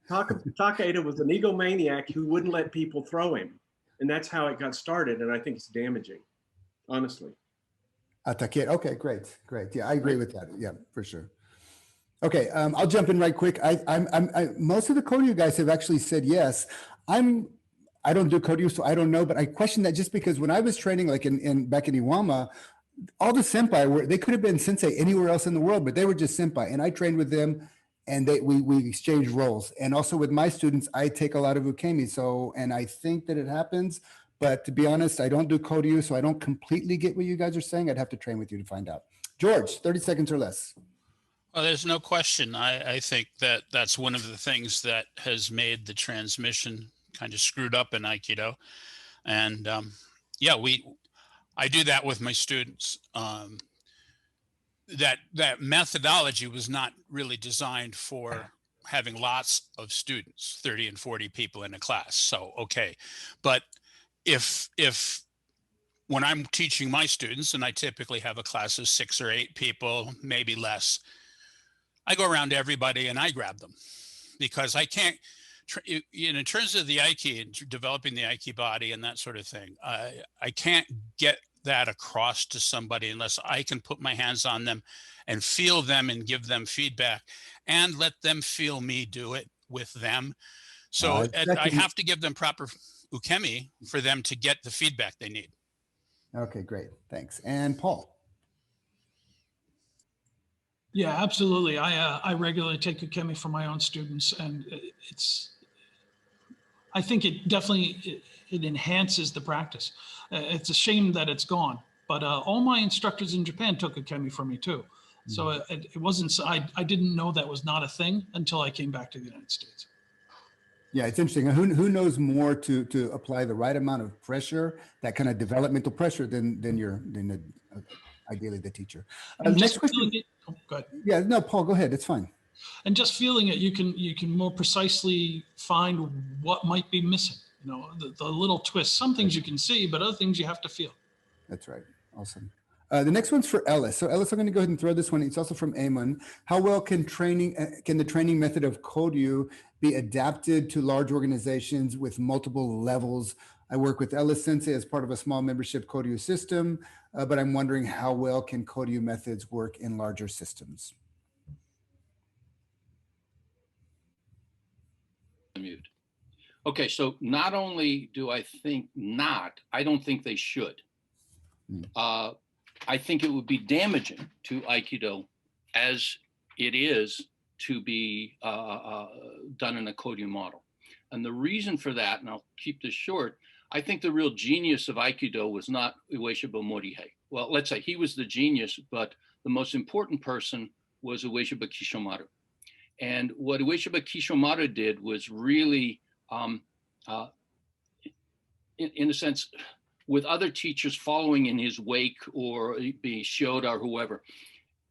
Takeda was an egomaniac who wouldn't let people throw him, and that's how it got started. And I think it's damaging, honestly. Takeda. Okay, great. Yeah, I agree with that. Yeah, for sure. Okay, I'll jump in right quick. Most of the Koryu guys have actually said yes. I don't do Koryu, so I don't know, but I question that just because when I was training, like back in Iwama, all the senpai they could have been sensei anywhere else in the world, but they were just senpai, and I trained with them, and we exchanged roles. And also with my students, I take a lot of ukemi. So, and I think that it happens, but to be honest, I don't do Koryu, so I don't completely get what you guys are saying. I'd have to train with you to find out. George, 30 seconds or less. Well, there's no question. I think that that's one of the things that has made the transmission kind of screwed up in Aikido. And yeah, I do that with my students. That methodology was not really designed for having lots of students, 30 and 40 people in a class. So, okay. But if when I'm teaching my students, and I typically have a class of 6 or 8 people, maybe less, I go around to everybody and I grab them, because I can't, in terms of the Aiki and developing the Aiki body and that sort of thing, I can't get that across to somebody unless I can put my hands on them and feel them and give them feedback and let them feel me do it with them. So I have to give them proper ukemi for them to get the feedback they need. Okay, great. Thanks. And Paul. Yeah, absolutely. I regularly take ukemi for my own students, and I think it definitely it enhances the practice. It's a shame that it's gone, but all my instructors in Japan took ukemi from me too. So it wasn't. I didn't know that was not a thing until I came back to the United States. Yeah, it's interesting. Who knows more to apply the right amount of pressure, that kind of developmental pressure, than ideally the teacher. Next question. Oh, go ahead. Yeah, no, Paul, go ahead. It's fine. And just feeling it, you can more precisely find what might be missing. You know, the little twists. Some things you can see, but other things you have to feel. That's right. Awesome. The next one's for Ellis. So Ellis, I'm going to go ahead and throw this one. It's also from Amon. How well can the training method of Koryu be adapted to large organizations with multiple levels? I work with Ellis Sensei as part of a small membership Koryu system, but I'm wondering how well can Koryu methods work in larger systems? Okay, so not only do I think not, I don't think they should. I think it would be damaging to Aikido as it is to be done in a Koryu model. And the reason for that, and I'll keep this short, I think the real genius of Aikido was not Ueshiba Morihei. Well, let's say he was the genius, but the most important person was Ueshiba Kishomaru. And what Ueshiba Kishomaru did was really, in a sense, with other teachers following in his wake or being Shoda or whoever,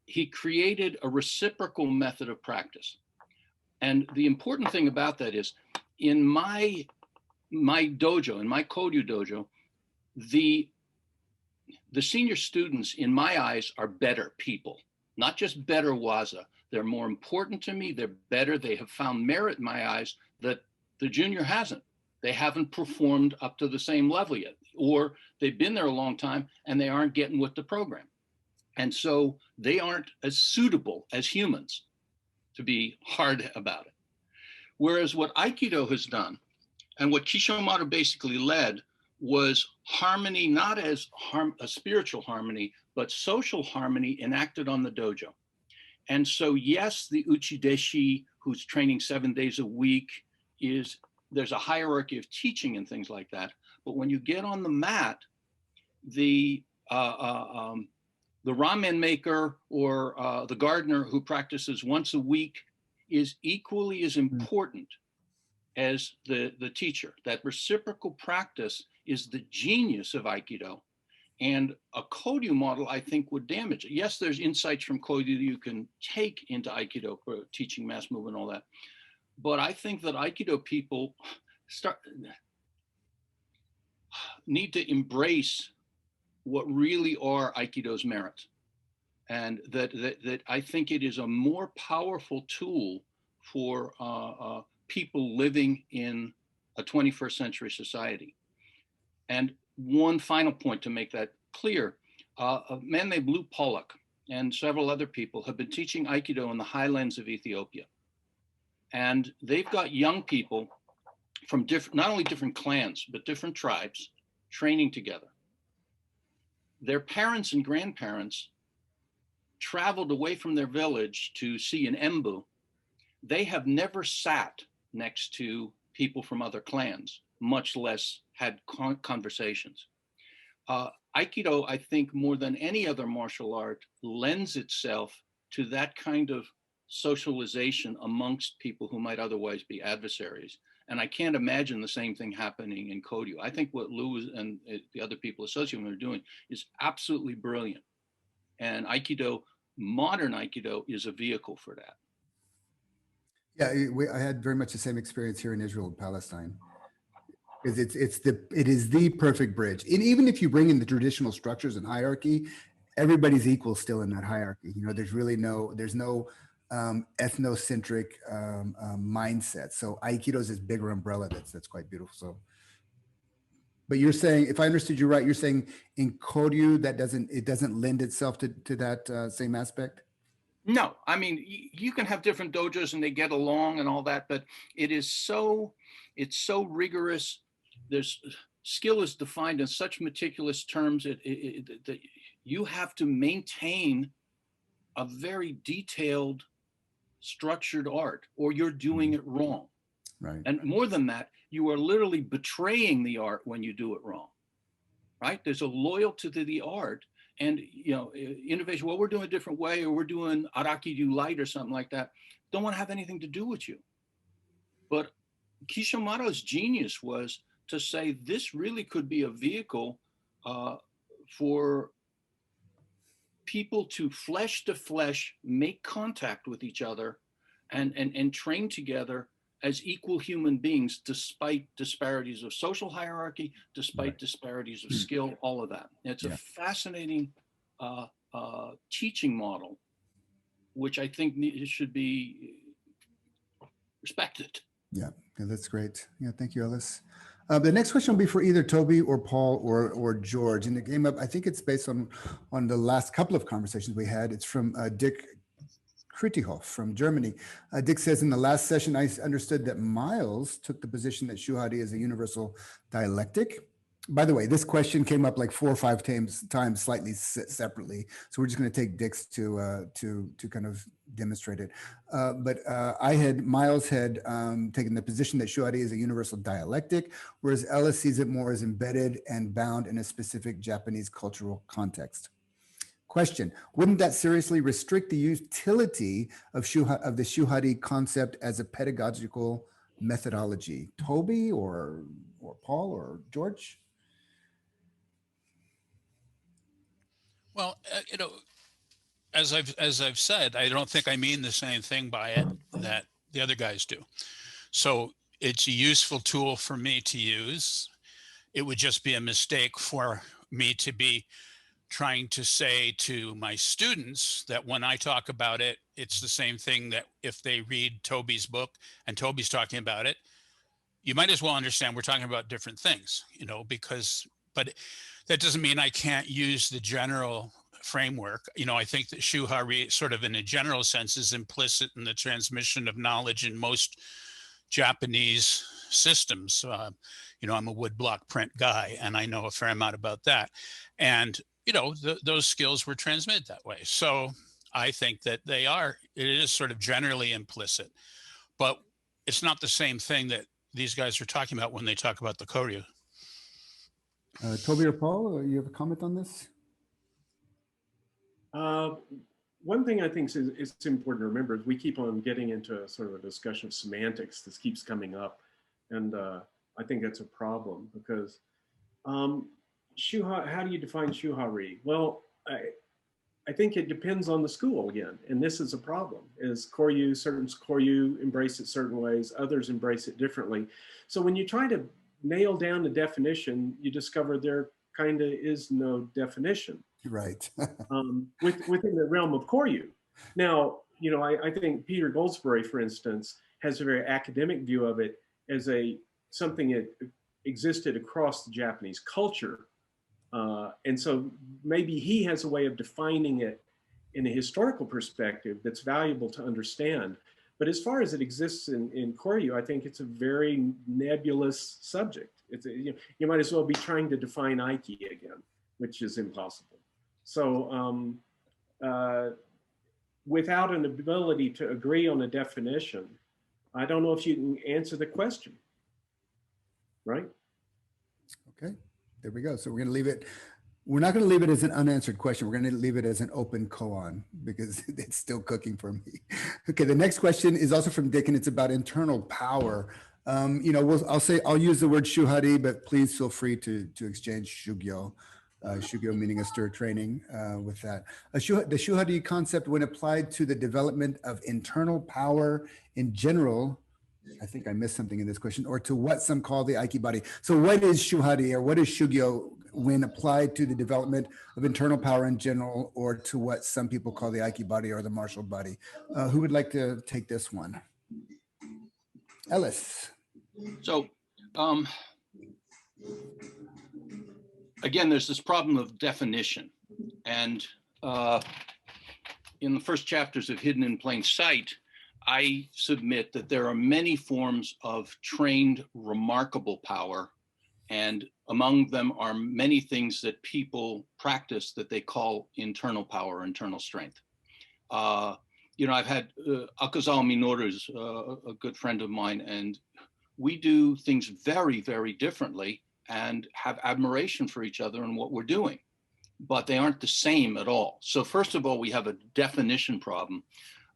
he created a reciprocal method of practice. And the important thing about that is, in my dojo, in my Koryu dojo, the senior students, in my eyes, are better people, not just better waza. They're more important to me. They're better. They have found merit in my eyes that the junior hasn't. They haven't performed up to the same level yet, or they've been there a long time and they aren't getting with the program. And so they aren't as suitable as humans to be hard about it. Whereas what Aikido has done and what Kishomaru basically led was harmony, not as a spiritual harmony, but social harmony enacted on the dojo. And so, yes, the Uchideshi, who's training 7 days a week, there's a hierarchy of teaching and things like that. But when you get on the mat, the ramen maker or the gardener who practices once a week is equally as important as the teacher. That reciprocal practice is the genius of Aikido. And a Koryu model, I think, would damage it. Yes, there's insights from Koryu that you can take into Aikido for teaching mass movement and all that. But I think that Aikido people need to embrace what really are Aikido's merits. And that I think it is a more powerful tool for people living in a 21st century society. And one final point to make that clear, a man named Lou Pollock and several other people have been teaching Aikido in the highlands of Ethiopia. And they've got young people from not only different clans, but different tribes training together. Their parents and grandparents traveled away from their village to see an embu. They have never sat next to people from other clans, much less had conversations. Aikido, I think, more than any other martial art, lends itself to that kind of socialization amongst people who might otherwise be adversaries. And I can't imagine the same thing happening in Koryu. I think what Lou and the other people associated with are doing is absolutely brilliant. And Aikido, modern Aikido, is a vehicle for that. Yeah, I had very much the same experience here in Israel and Palestine. It is the perfect bridge. And even if you bring in the traditional structures and hierarchy, everybody's equal still in that hierarchy. You know, there's no ethnocentric mindset. So Aikido is this bigger umbrella that's quite beautiful. So, but you're saying, if I understood you right, you're saying in Koryu that it doesn't lend itself to that same aspect? No, I mean, you can have different dojos and they get along and all that, but it's so rigorous. There's skill is defined in such meticulous terms that you have to maintain a very detailed, structured art, or you're doing it wrong. Right. And more than that, you are literally betraying the art when you do it wrong. Right? There's a loyalty to the art. And, you know, innovation, well, we're doing a different way, or we're doing Araki do light or something like that. Don't want to have anything to do with you. But Kishomaru's genius was to say this really could be a vehicle for people to flesh make contact with each other and train together as equal human beings, despite disparities of social hierarchy, despite disparities of skill, all of that. It's a fascinating teaching model, which I think should be respected. Yeah, that's great. Yeah, thank you, Ellis. The next question will be for either Toby or Paul or George. And it came up, I think it's based on the last couple of conversations we had. It's from Dick Krittihoff from Germany. Dick says, in the last session, I understood that Miles took the position that Shu-Ha-Ri is a universal dialectic. By the way, this question came up like 4 or 5 times slightly separately. So we're just going to take Dick's to kind of demonstrate it. But Miles had taken the position that Shu-Ha-Ri is a universal dialectic, whereas Ellis sees it more as embedded and bound in a specific Japanese cultural context. Question: wouldn't that seriously restrict the utility of the Shu-Ha-Ri concept as a pedagogical methodology? Toby or Paul or George? Well, you know, as I've said, I don't think I mean the same thing by it that the other guys do. So it's a useful tool for me to use. It would just be a mistake for me to be trying to say to my students that when I talk about it, it's the same thing that if they read Toby's book and Toby's talking about it, you might as well understand we're talking about different things, you know, but that doesn't mean I can't use the general framework. You know, I think that Shu-Ha-Ri sort of in a general sense is implicit in the transmission of knowledge in most Japanese systems. You know, I'm a woodblock print guy and I know a fair amount about that. And, you know, those skills were transmitted that way. So I think that it is sort of generally implicit, but it's not the same thing that these guys are talking about when they talk about the Koryu. Toby or Paul, you have a comment on this? One thing I think is important to remember is we keep on getting into a sort of a discussion of semantics. This keeps coming up. And I think that's a problem because how do you define Shu-Ha-Ri? Well, I think it depends on the school again. And this is a problem, is certain Koryu embrace it certain ways, others embrace it differently. So when you try to nail down the definition, you discover there kind of is no definition. Right. Within the realm of Koryu. Now, you know, I think Peter Goldsberry, for instance, has a very academic view of it as something that existed across the Japanese culture. And so maybe he has a way of defining it in a historical perspective that's valuable to understand. But as far as it exists in Koryu, I think it's a very nebulous subject. You might as well be trying to define Aiki again, which is impossible. So without an ability to agree on a definition, I don't know if you can answer the question, right? Okay, there we go. So we're going to leave it. We're not going to leave it as an unanswered question. We're going to leave it as an open koan because it's still cooking for me. Okay, the next question is also from Dick, and it's about internal power. You know, I'll use the word Shuhari, but please feel free to exchange shugyo. Shugyo meaning a stir training with that. The Shuhari concept, when applied to the development of internal power in general, I think I missed something in this question, or to what some call the Aiki body. So what is Shuhari or what is Shugyo when applied to the development of internal power in general, or to what some people call the Aiki body or the martial body? Who would like to take this one? Ellis. So, again, there's this problem of definition. And in the first chapters of Hidden in Plain Sight, I submit that there are many forms of trained, remarkable power. And among them are many things that people practice that they call internal power, internal strength. You know, I've had Akazawa Minoru's a good friend of mine, and we do things very, very differently and have admiration for each other and what we're doing, but they aren't the same at all. So first of all, we have a definition problem.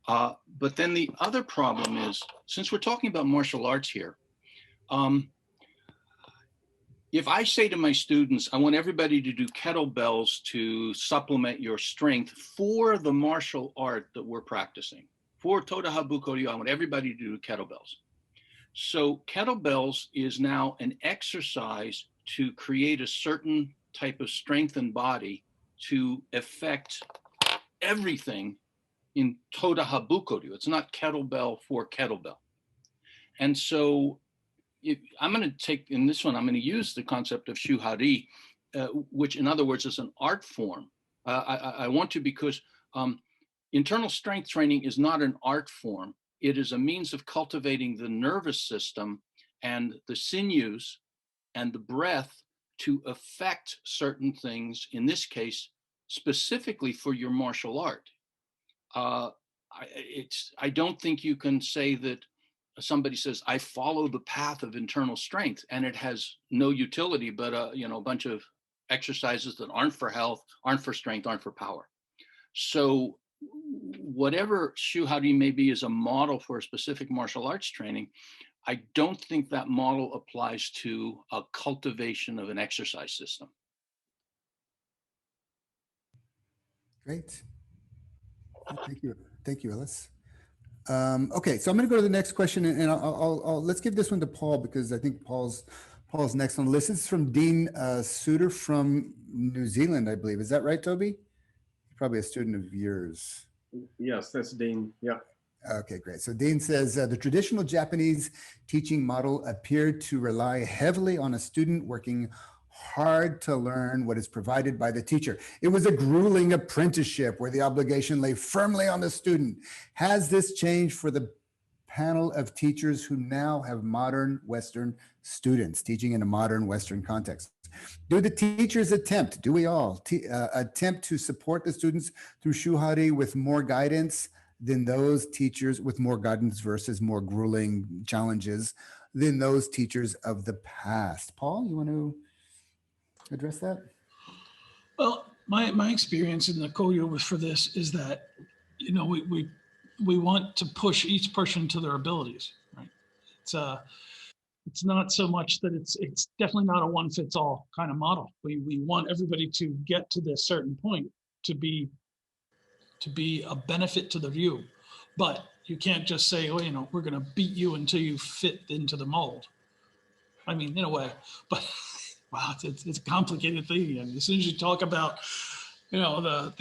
But then the other problem is, since we're talking about martial arts here, if I say to my students, I want everybody to do kettlebells to supplement your strength for the martial art that we're practicing, for Toda Buko, I want everybody to do kettlebells. So kettlebells is now an exercise to create a certain type of strength and body to affect everything in Toda Buko. It's not kettlebell for kettlebell. And so I'm going to take, in this one, I'm going to use the concept of Shu-Ha-Ri, which in other words is an art form. I want to, because internal strength training is not an art form. It is a means of cultivating the nervous system and the sinews and the breath to affect certain things, in this case, specifically for your martial art. I don't think you can say that somebody says, I follow the path of internal strength and it has no utility, but you know, a bunch of exercises that aren't for health, aren't for strength, aren't for power. So whatever Shu-Ha-Ri may be as a model for a specific martial arts training, I don't think that model applies to a cultivation of an exercise system. Great. Thank you, Ellis. Okay, so I'm going to go to the next question, and I'll let's give this one to Paul, because I think Paul's Paul's next on the list. This is from Dean Suter from New Zealand, I believe. Is that right, Toby? Probably a student of yours. Yes, that's Dean. Yeah. Okay, great. So Dean says, the traditional Japanese teaching model appeared to rely heavily on a student working hard to learn what is provided by the teacher. It was a grueling apprenticeship where the obligation lay firmly on the student. Has this changed for the panel of teachers who now have modern Western students teaching in a modern Western context? Do the teachers attempt, do we all, attempt to support the students through Shu-Ha-Ri with more guidance than those teachers with more guidance versus more grueling challenges than those teachers of the past? Paul, you want to address that? Well, my experience in the Koryu for this is that, you know, we want to push each person to their abilities, right? It's not so much that it's definitely not a one fits all kind of model. We want everybody to get to this certain point to be a benefit to the view, but you can't just say, oh, you know, we're going to beat you until you fit into the mold. I mean, in a way, but wow, it's a complicated thing. And as soon as you talk about, you know,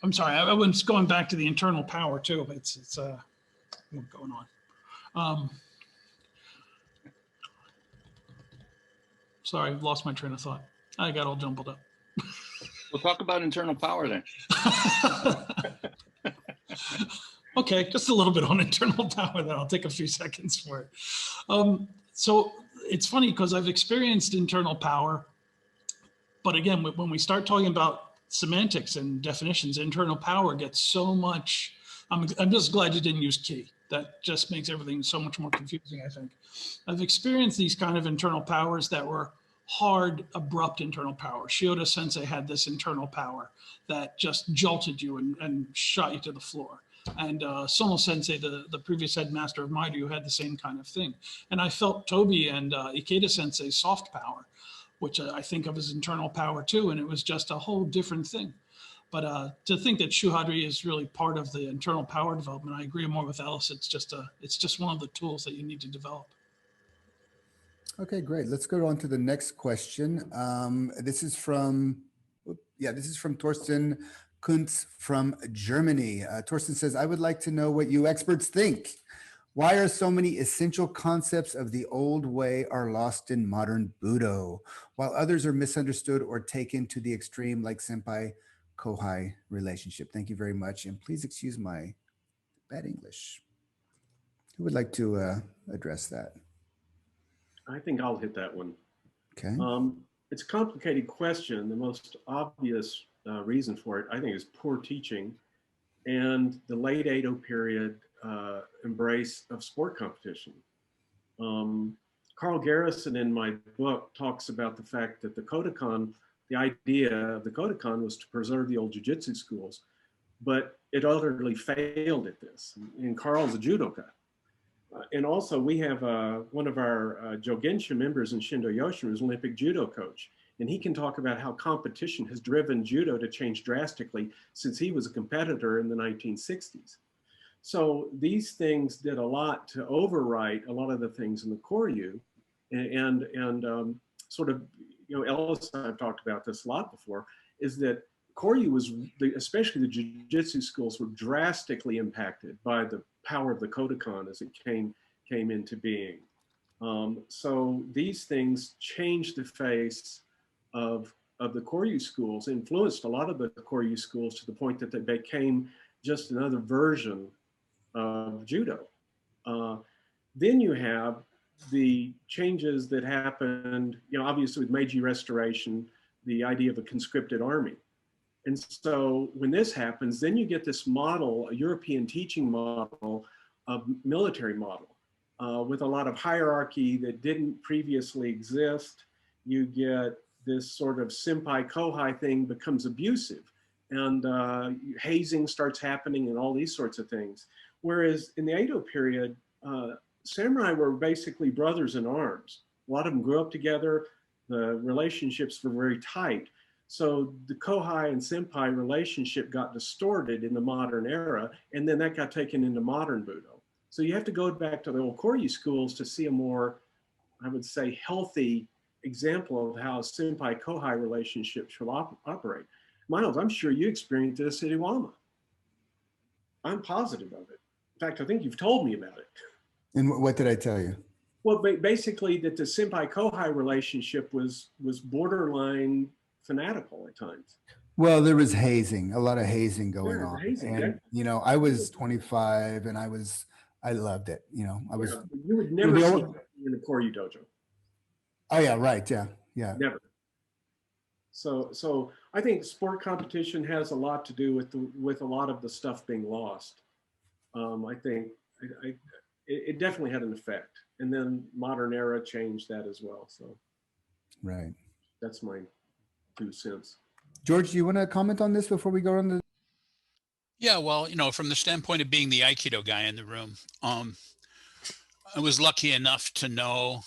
I'm sorry, I was going back to the internal power too, but it's what's going on. Sorry, I've lost my train of thought. I got all jumbled up. We'll talk about internal power then. Okay, just a little bit on internal power, then I'll take a few seconds for it. So it's funny because I've experienced internal power, but again, when we start talking about semantics and definitions, internal power gets so much. I'm just glad you didn't use ki. That just makes everything so much more confusing, I think. I've experienced these kind of internal powers that were hard, abrupt internal power. Shindo Sensei had this internal power that just jolted you and shot you to the floor. And Sono Sensei, the previous headmaster of Manigue, had the same kind of thing. And I felt Toby and Ikeda Sensei's soft power, which I think of as internal power too, and it was just a whole different thing. But to think that Shu-Ha-Ri is really part of the internal power development, I agree more with Ellis. It's just one of the tools that you need to develop. Okay, great. Let's go on to the next question. This is from Torsten Kuntz from Germany. Torsten says, I would like to know what you experts think. Why are so many essential concepts of the old way are lost in modern Budo, while others are misunderstood or taken to the extreme, like senpai-kohai relationship? Thank you very much. And please excuse my bad English. Who would like to address that? I think I'll hit that one. Okay. It's a complicated question. The most obvious reason for it, I think, is poor teaching and the late Edo period embrace of sport competition. Carl Garrison in my book talks about the fact that the Kodokan, the idea of the Kodokan was to preserve the old jiu-jitsu schools, but it utterly failed at this. And Carl's a judoka. And also we have one of our Jogensha members in Shindo, Yoshin, who's an Olympic judo coach. And he can talk about how competition has driven judo to change drastically since he was a competitor in the 1960s. So these things did a lot to overwrite a lot of the things in the Koryu, and sort of, you know, Ellis and I've talked about this a lot before, is that Koryu was, especially the jiu-jitsu schools, were drastically impacted by the power of the Kodokan as it came into being. So these things changed the face of the Koryu schools, influenced a lot of the Koryu schools to the point that they became just another version of judo. Then you have the changes that happened, you know, obviously with Meiji Restoration, the idea of a conscripted army. And so when this happens, then you get this model, a European teaching model of military model with a lot of hierarchy that didn't previously exist. You get this sort of senpai-kohai thing becomes abusive, and hazing starts happening and all these sorts of things. Whereas in the Edo period, samurai were basically brothers in arms. A lot of them grew up together. The relationships were very tight. So the kohai and senpai relationship got distorted in the modern era, and then that got taken into modern Budo. So you have to go back to the old Koryu schools to see a more I would say, healthy example of how senpai-kohai relationships should operate. Miles, I'm sure you experienced this at Iwama. I'm positive of it. In fact, I think you've told me about it. And what did I tell you? Well, basically that the senpai-kohai relationship was borderline fanatical at times. Well, there was hazing, a lot of hazing going on. Hazing, and, you know, I was 25 and I loved it. You know, I was. Yeah, you would never see that in a Koryu dojo. Oh yeah, right. Yeah, yeah. Never. So I think sport competition has a lot to do with a lot of the stuff being lost. I think it definitely had an effect, and then modern era changed that as well. So, right. That's my 2 cents. George, do you want to comment on this before we go on the? Yeah, well, you know, from the standpoint of being the Aikido guy in the room, I was lucky enough to know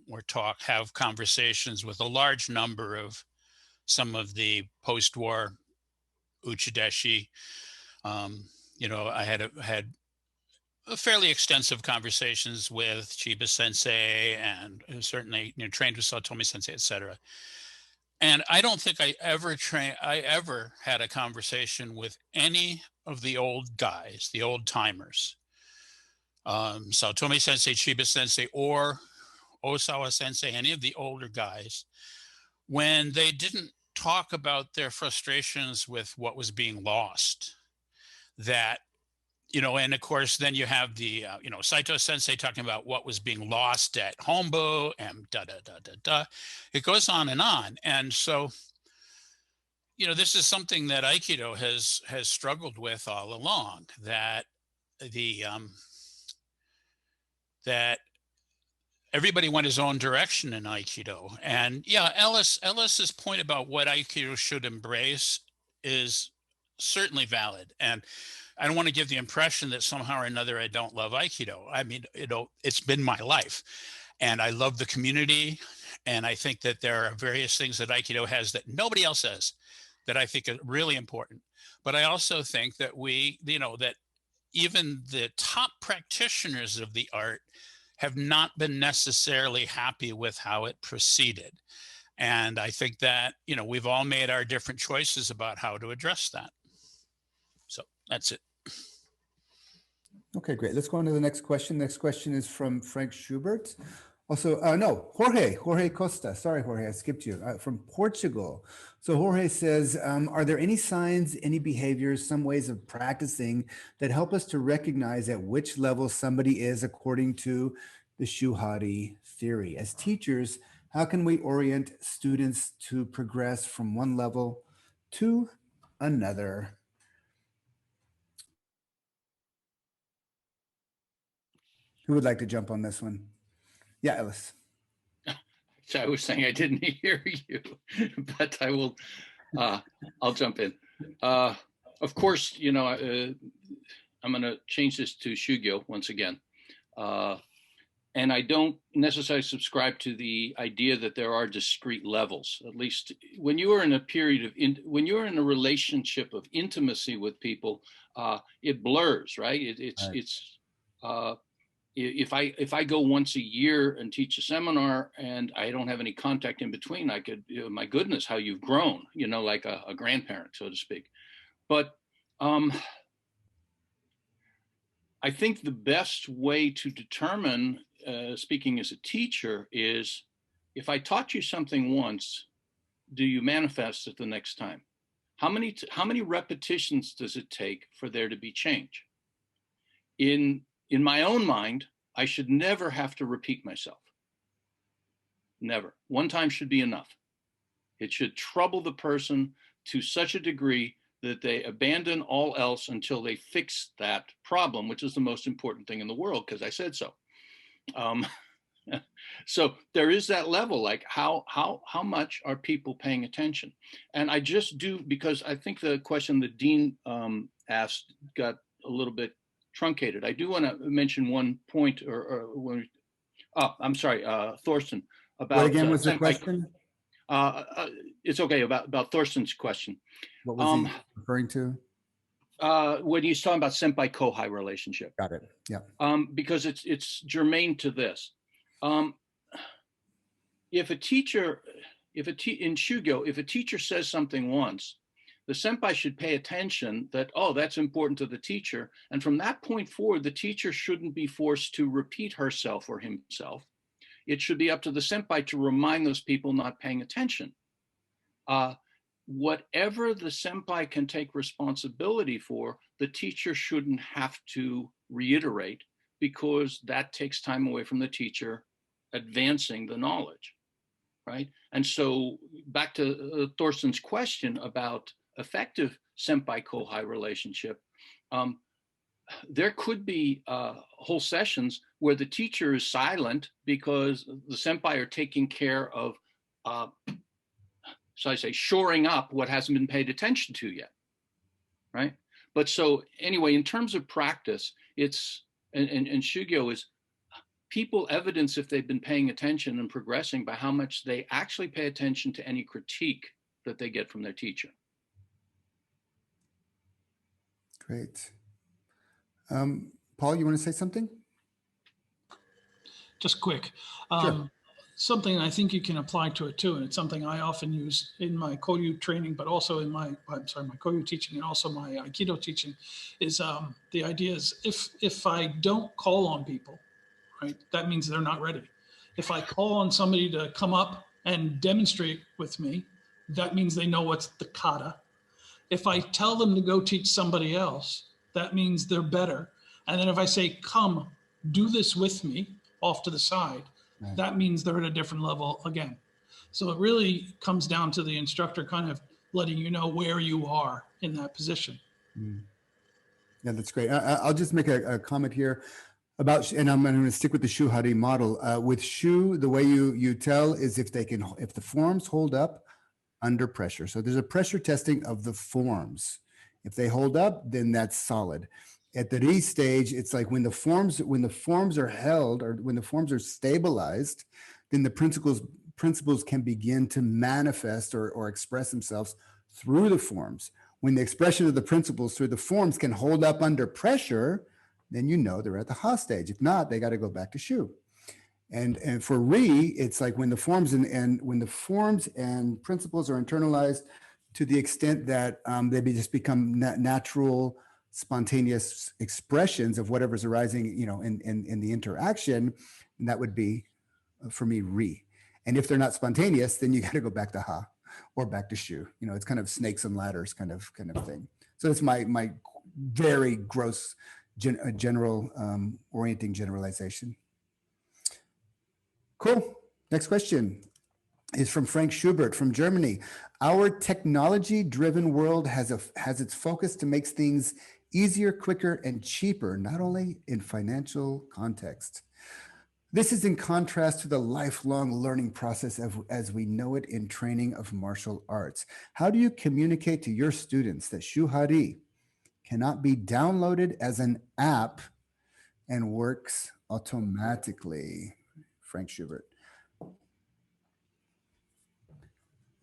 or have conversations with a large number of some of the post-war uchideshi. You know, I had a fairly extensive conversations with Chiba Sensei, and certainly, you know, trained with Satomi Sensei, etc. And I don't think I ever had a conversation with any of the old guys, the old timers, Satomi Sensei, Chiba Sensei, or Osawa Sensei, any of the older guys, when they didn't talk about their frustrations with what was being lost. That, you know, and of course, then you have the, you know, Saito Sensei talking about what was being lost at Hombu and da-da-da-da-da. It goes on. And so, you know, this is something that Aikido has struggled with all along, that that everybody went his own direction in Aikido. And yeah, Ellis's point about what Aikido should embrace is certainly valid. And I don't want to give the impression that somehow or another I don't love Aikido. I mean, you know, it's been my life, and I love the community. And I think that there are various things that Aikido has that nobody else has that I think are really important. But I also think that that even the top practitioners of the art have not been necessarily happy with how it proceeded. And I think that, you know, we've all made our different choices about how to address that. So that's it. Okay, great. Let's go on to the next question. Next question is from Frank Schubert. Also, no, Jorge Costa. Sorry, Jorge, I skipped you. From Portugal. So Jorge says, are there any signs, any behaviors, some ways of practicing that help us to recognize at which level somebody is according to the Shu-Ha-Ri theory? As teachers, how can we orient students to progress from one level to another? Who would like to jump on this one? Yeah, Ellis. So I was saying I didn't hear you, but I will. I'll jump in. Of course, you know, I'm going to change this to Shugyo once again, and I don't necessarily subscribe to the idea that there are discrete levels. At least when you are in a period of when you're in a relationship of intimacy with people, it blurs, right? If I go once a year and teach a seminar and I don't have any contact in between, I could, my goodness, how you've grown, you know, like a grandparent, so to speak. But I think the best way to determine, speaking as a teacher, is if I taught you something once, do you manifest it the next time? How many repetitions does it take for there to be change? In my own mind, I should never have to repeat myself. Never. One time should be enough. It should trouble the person to such a degree that they abandon all else until they fix that problem, which is the most important thing in the world, because I said so. So there is that level, like how much are people paying attention? And I just do, because I think the question that Dean asked got a little bit truncated. I do want to mention one point, I'm sorry, Thorsten. About what again was the question? It's okay, about Thorsten's question. What was he referring to? When he's talking about senpai-kohai relationship. Got it. Yeah. Because it's germane to this. if a teacher, in Shugyo, if a teacher says something once, the senpai should pay attention that, oh, that's important to the teacher. And from that point forward, the teacher shouldn't be forced to repeat herself or himself. It should be up to the senpai to remind those people not paying attention. Whatever the senpai can take responsibility for, the teacher shouldn't have to reiterate, because that takes time away from the teacher advancing the knowledge, right? And so back to Thorsten's question about effective senpai-kohai relationship, there could be whole sessions where the teacher is silent because the senpai are taking care of, so I say, shoring up what hasn't been paid attention to yet, right? But so anyway, in terms of practice, it's, and Shugyo is, people evidence if they've been paying attention and progressing by how much they actually pay attention to any critique that they get from their teacher. Great. Paul, you want to say something? Just quick. Sure. Something I think you can apply to it too, and it's something I often use in my Koryu training, but also in my Koryu teaching and also my Aikido teaching, is the idea is if I don't call on people, right, that means they're not ready. If I call on somebody to come up and demonstrate with me, that means they know what's the kata. If I tell them to go teach somebody else, that means they're better. And then if I say, come, do this with me off to the side, right, that means they're at a different level again. So it really comes down to the instructor kind of letting you know where you are in that position. Mm. Yeah, that's great. I'll just make a comment here about, and I'm going to stick with the Shu-Ha-Ri model. With Shu, the way you tell is if the forms hold up under pressure. So there's a pressure testing of the forms. If they hold up, then that's solid. At the Ri stage, it's like when the forms are held, or when the forms are stabilized, then the principles can begin to manifest or express themselves through the forms. When the expression of the principles through the forms can hold up under pressure, then you know they're at the Ha stage. If not, they got to go back to Shu. And for Ri, it's like when the forms when the forms and principles are internalized to the extent that they just become natural, spontaneous expressions of whatever's arising, in the interaction, and that would be, for me, Ri. And if they're not spontaneous, then you got to go back to Ha or back to Shu. It's kind of snakes and ladders kind of thing. So that's my very gross general orienting generalization. Cool. Next question is from Frank Schubert from Germany. Our technology-driven world has its focus to make things easier, quicker, and cheaper, not only in financial context. This is in contrast to the lifelong learning process as we know it in training of martial arts. How do you communicate to your students that Shu-Ha-Ri cannot be downloaded as an app and works automatically? Frank Schubert.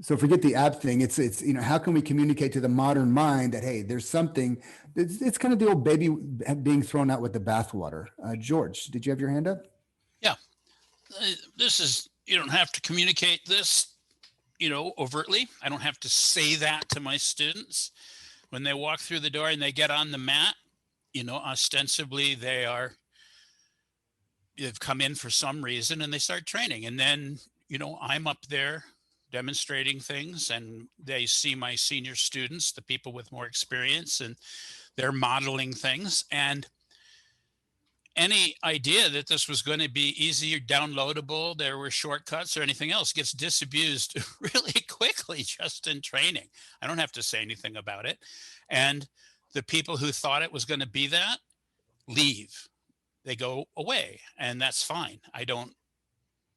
So forget the app thing. It's how can we communicate to the modern mind that, hey, there's something, it's kind of the old baby being thrown out with the bathwater. George, did you have your hand up? Yeah. You don't have to communicate this, overtly. I don't have to say that to my students. When they walk through the door and they get on the mat, ostensibly they've come in for some reason and they start training. And then, I'm up there demonstrating things and they see my senior students, the people with more experience, and they're modeling things. And any idea that this was going to be easier, downloadable, there were shortcuts or anything else gets disabused really quickly just in training. I don't have to say anything about it. And the people who thought it was going to be that leave. They go away, and that's fine. I don't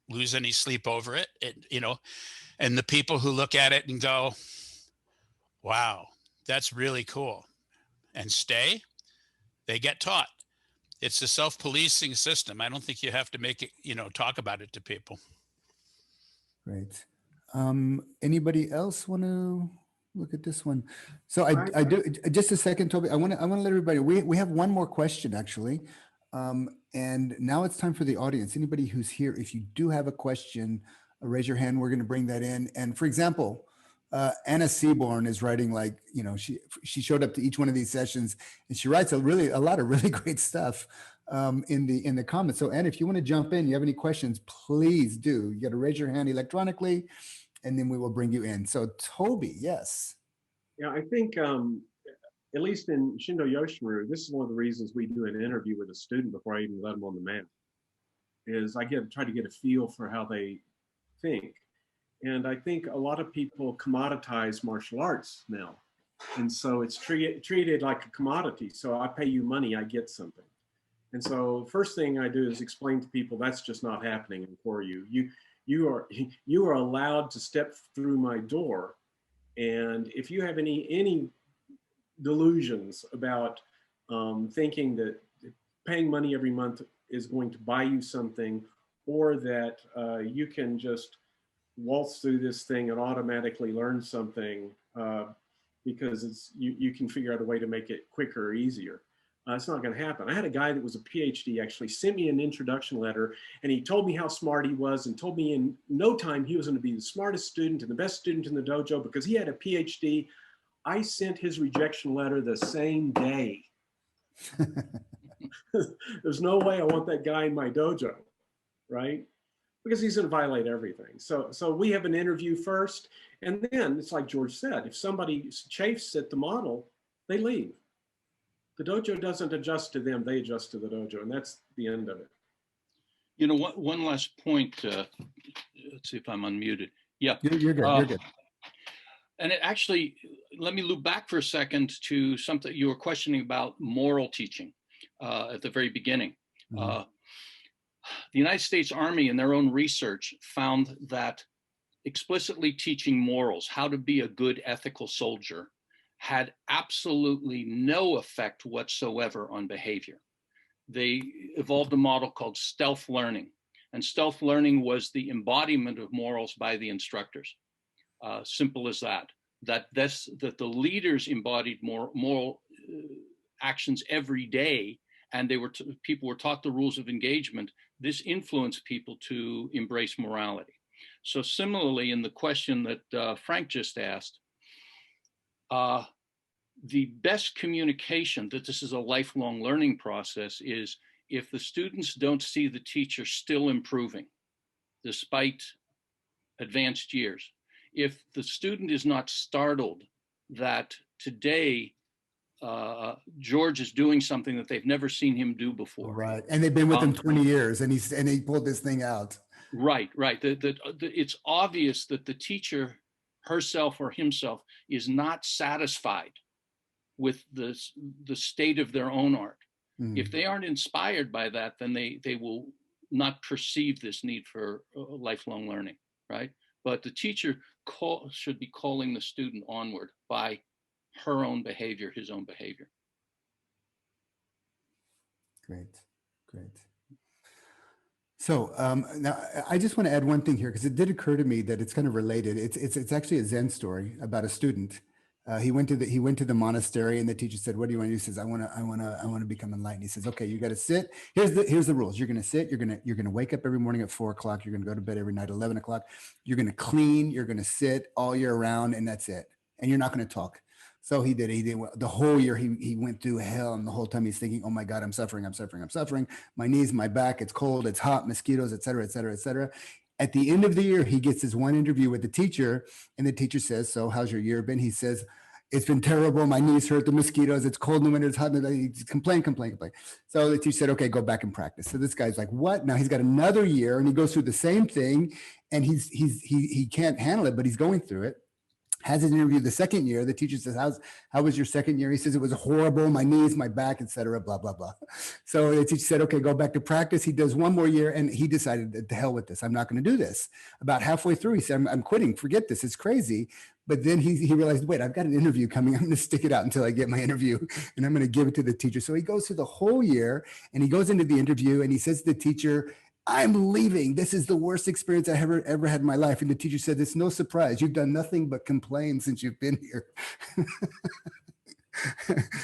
lose any sleep over it. And the people who look at it and go, wow, that's really cool, and stay, they get taught. It's a self-policing system. I don't think you have to make it, talk about it to people. Great. Anybody else want to look at this one? So I do, just a second, Toby. I want to let everybody, we have one more question actually. And now it's time for the audience. Anybody who's here, if you do have a question raise your hand. We're going to bring that in. And for example, Anna Seaborn is writing, like, you know, she showed up to each one of these sessions, and she writes a lot of really great stuff in the comments. So Anna, if you want to jump in, you have any questions, please do. You got to raise your hand electronically, and then we will bring you in. So Toby, yes. Yeah, I think at least in Shindo Yoshin, this is one of the reasons we do an interview with a student before I even let them on the mat, is I try to get a feel for how they think. And I think a lot of people commoditize martial arts now. And so it's treated like a commodity. So I pay you money, I get something. And so first thing I do is explain to people that's just not happening in Koryu. You are allowed to step through my door. And if you have any delusions about thinking that paying money every month is going to buy you something, or that you can just waltz through this thing and automatically learn something because you can figure out a way to make it quicker or easier. It's not going to happen. I had a guy that was a PhD actually sent me an introduction letter, and he told me how smart he was and told me in no time he was going to be the smartest student and the best student in the dojo because he had a PhD. I sent his rejection letter the same day. There's no way I want that guy in my dojo, right? Because he's going to violate everything. So we have an interview first, and then it's like George said, if somebody chafes at the model, they leave. The dojo doesn't adjust to them, they adjust to the dojo, and that's the end of it. You know, one last point. Let's see if I'm unmuted. Yeah. You're good, you're good. And it actually, let me loop back for a second to something you were questioning about moral teaching at the very beginning. Mm-hmm. The United States Army in their own research found that explicitly teaching morals, how to be a good ethical soldier, had absolutely no effect whatsoever on behavior. They evolved a model called stealth learning, and stealth learning was the embodiment of morals by the instructors. Simple as that. That the leaders embodied moral actions every day, and people were taught the rules of engagement. This influenced people to embrace morality. So similarly, in the question that Frank just asked, the best communication that this is a lifelong learning process is if the students don't see the teacher still improving despite advanced years. If the student is not startled that today George is doing something that they've never seen him do before. Right, and they've been with him 20 years, and he pulled this thing out. Right. It's obvious that the teacher herself or himself is not satisfied with the state of their own art. If they aren't inspired by that, then they will not perceive this need for lifelong learning, right? But the teacher should be calling the student onward by her own behavior, his own behavior. Great. So now I just want to add one thing here, because it did occur to me that it's kind of related. It's actually a Zen story about a student. He went to the monastery, and the teacher said, "What do you want to do?" He says, "I want to become enlightened." He says, "Okay, you got to sit. Here's the rules. You're going to sit. You're going to wake up every morning at 4 o'clock. You're going to go to bed every night at 11 o'clock. You're going to clean. You're going to sit all year round, and that's it. And you're not going to talk." So he did. The whole year he went through hell, and the whole time he's thinking, "Oh my God, I'm suffering. My knees, my back, it's cold, it's hot, mosquitoes, et cetera, et cetera, et cetera." At the end of the year, he gets his one interview with the teacher, and the teacher says, "So how's your year been?" He says, "It's been terrible. My knees hurt, the mosquitoes, it's cold in the winter, it's hot." He complain. So the teacher said, "Okay, go back and practice." So this guy's like, "What?" Now he's got another year, and he goes through the same thing, and he can't handle it, but he's going through it. Has an interview the second year. The teacher says, how was your second year? He says, "It was horrible. My knees, my back, etc. Blah, blah, blah." So the teacher said, "Okay, go back to practice." He does one more year, and he decided, "To hell with this. I'm not going to do this." About halfway through, he said, I'm quitting. Forget this. It's crazy. But then he realized, wait, I've got an interview coming. I'm going to stick it out until I get my interview, and I'm going to give it to the teacher. So he goes through the whole year, and he goes into the interview, and he says to the teacher, "I'm leaving. This is the worst experience I ever had in my life." And the teacher said, "It's no surprise. You've done nothing but complain since you've been here."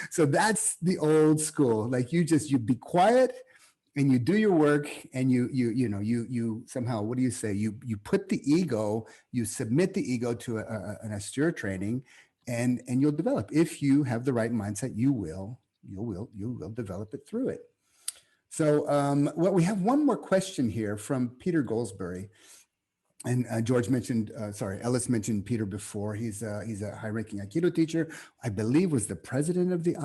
So that's the old school. Like you be quiet and you do your work, and you somehow, what do you say? You put the ego, you submit the ego to an austere training, and you'll develop. If you have the right mindset, you will develop it through it. So, well, we have one more question here from Peter Goldsberry. And George mentioned, Ellis mentioned Peter before. He's a high-ranking Aikido teacher. I believe was the president of the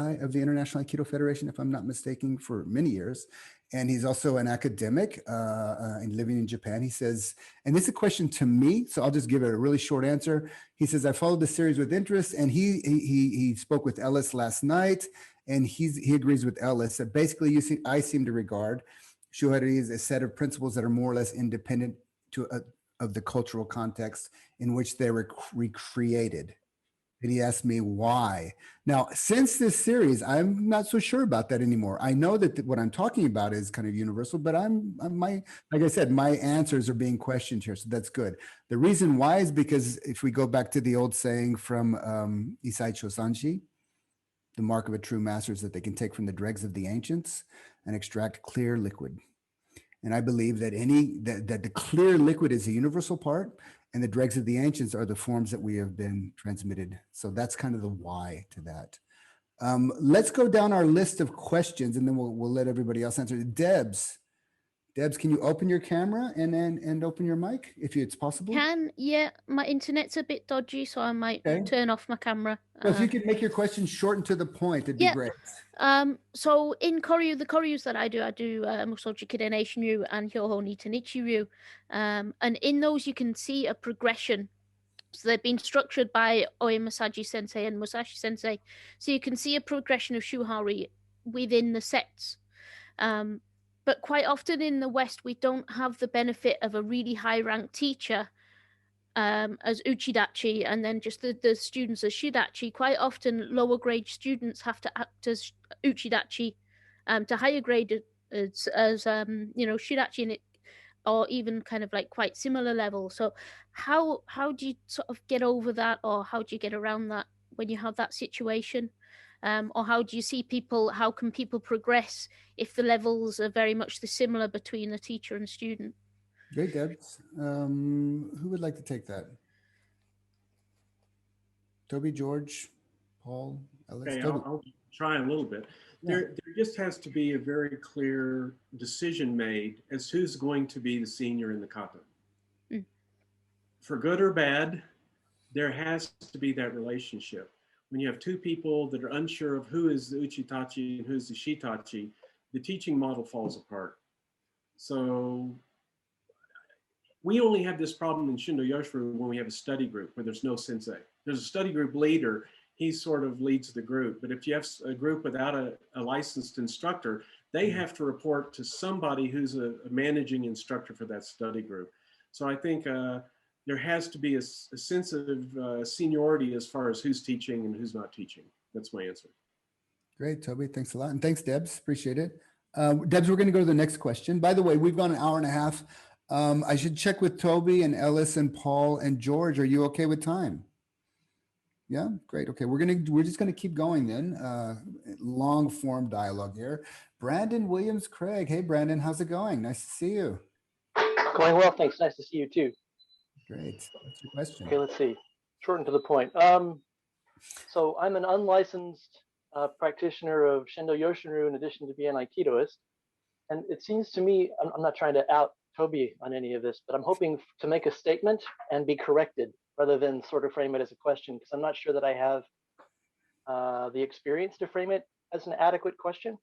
International Aikido Federation, if I'm not mistaken, for many years. And he's also an academic and living in Japan. He says, and this is a question to me, so I'll just give it a really short answer. He says, I followed the series with interest, and he spoke with Ellis last night, and he agrees with Ellis that basically I seem to regard Shu-Ha-Ri as a set of principles that are more or less independent of the cultural context in which they were recreated. And he asked me why. Now, since this series, I'm not so sure about that anymore. I know that what I'm talking about is kind of universal, but like I said, my answers are being questioned here, so that's good. The reason why is because if we go back to the old saying from Isai Chosanshi, the mark of a true master is that they can take from the dregs of the ancients and extract clear liquid. And I believe that that the clear liquid is a universal part, and the dregs of the ancients are the forms that we have been transmitted. So that's kind of the why to that. Let's go down our list of questions, and then we'll let everybody else answer. Debs, can you open your camera and open your mic if it's possible? Yeah, my internet's a bit dodgy, so I might turn off my camera. So if you could make your question short and to the point, it'd be great. So in Koryu, the Koryus that I do Musoji Kiden Eishinryu and Hyoho Nitanichiryu. And in those you can see a progression. So they've been structured by Oi Masaji Sensei and Musashi Sensei. So you can see a progression of Shuhari within the sets. But quite often in the West, we don't have the benefit of a really high-ranked teacher as Uchidachi, and then just the students as Shidachi. Quite often, lower-grade students have to act as Uchidachi to higher grade as Shidachi, or even kind of like quite similar level. So how do you sort of get over that, or how do you get around that when you have that situation? Or how do you see how can people progress if the levels are very much similar between the teacher and student? Great, Debs. Who would like to take that? Toby, George, Paul, Ellis? Okay, Toby. I'll try a little bit. Yeah. There just has to be a very clear decision made as who's going to be the senior in the kata. For good or bad, there has to be that relationship. When you have two people that are unsure of who is the Uchitachi and who's the Shitachi, the teaching model falls apart. So we only have this problem in Shindo Yoshuru when we have a study group where there's no sensei. There's a study group leader, he sort of leads the group. But if you have a group without a licensed instructor, they have to report to somebody who's a managing instructor for that study group. So I think there has to be a sense of seniority as far as who's teaching and who's not teaching. That's my answer. Great, Toby. Thanks a lot. And thanks, Debs. Appreciate it. Debs, we're going to go to the next question. By the way, we've gone an hour and a half. I should check with Toby and Ellis and Paul and George. Are you okay with time? Yeah, great. Okay, we're just gonna keep going then. Long form dialogue here. Brandon Williams Craig. Hey, Brandon, how's it going? Nice to see you. Going well, thanks. Nice to see you too. Great. What's your question? Okay, let's see. Short and to the point. So I'm an unlicensed practitioner of Shindo Yoshinryu in addition to being an Aikidoist. And it seems to me, I'm not trying to out Toby on any of this, but I'm hoping to make a statement and be corrected rather than sort of frame it as a question, because I'm not sure that I have the experience to frame it as an adequate question.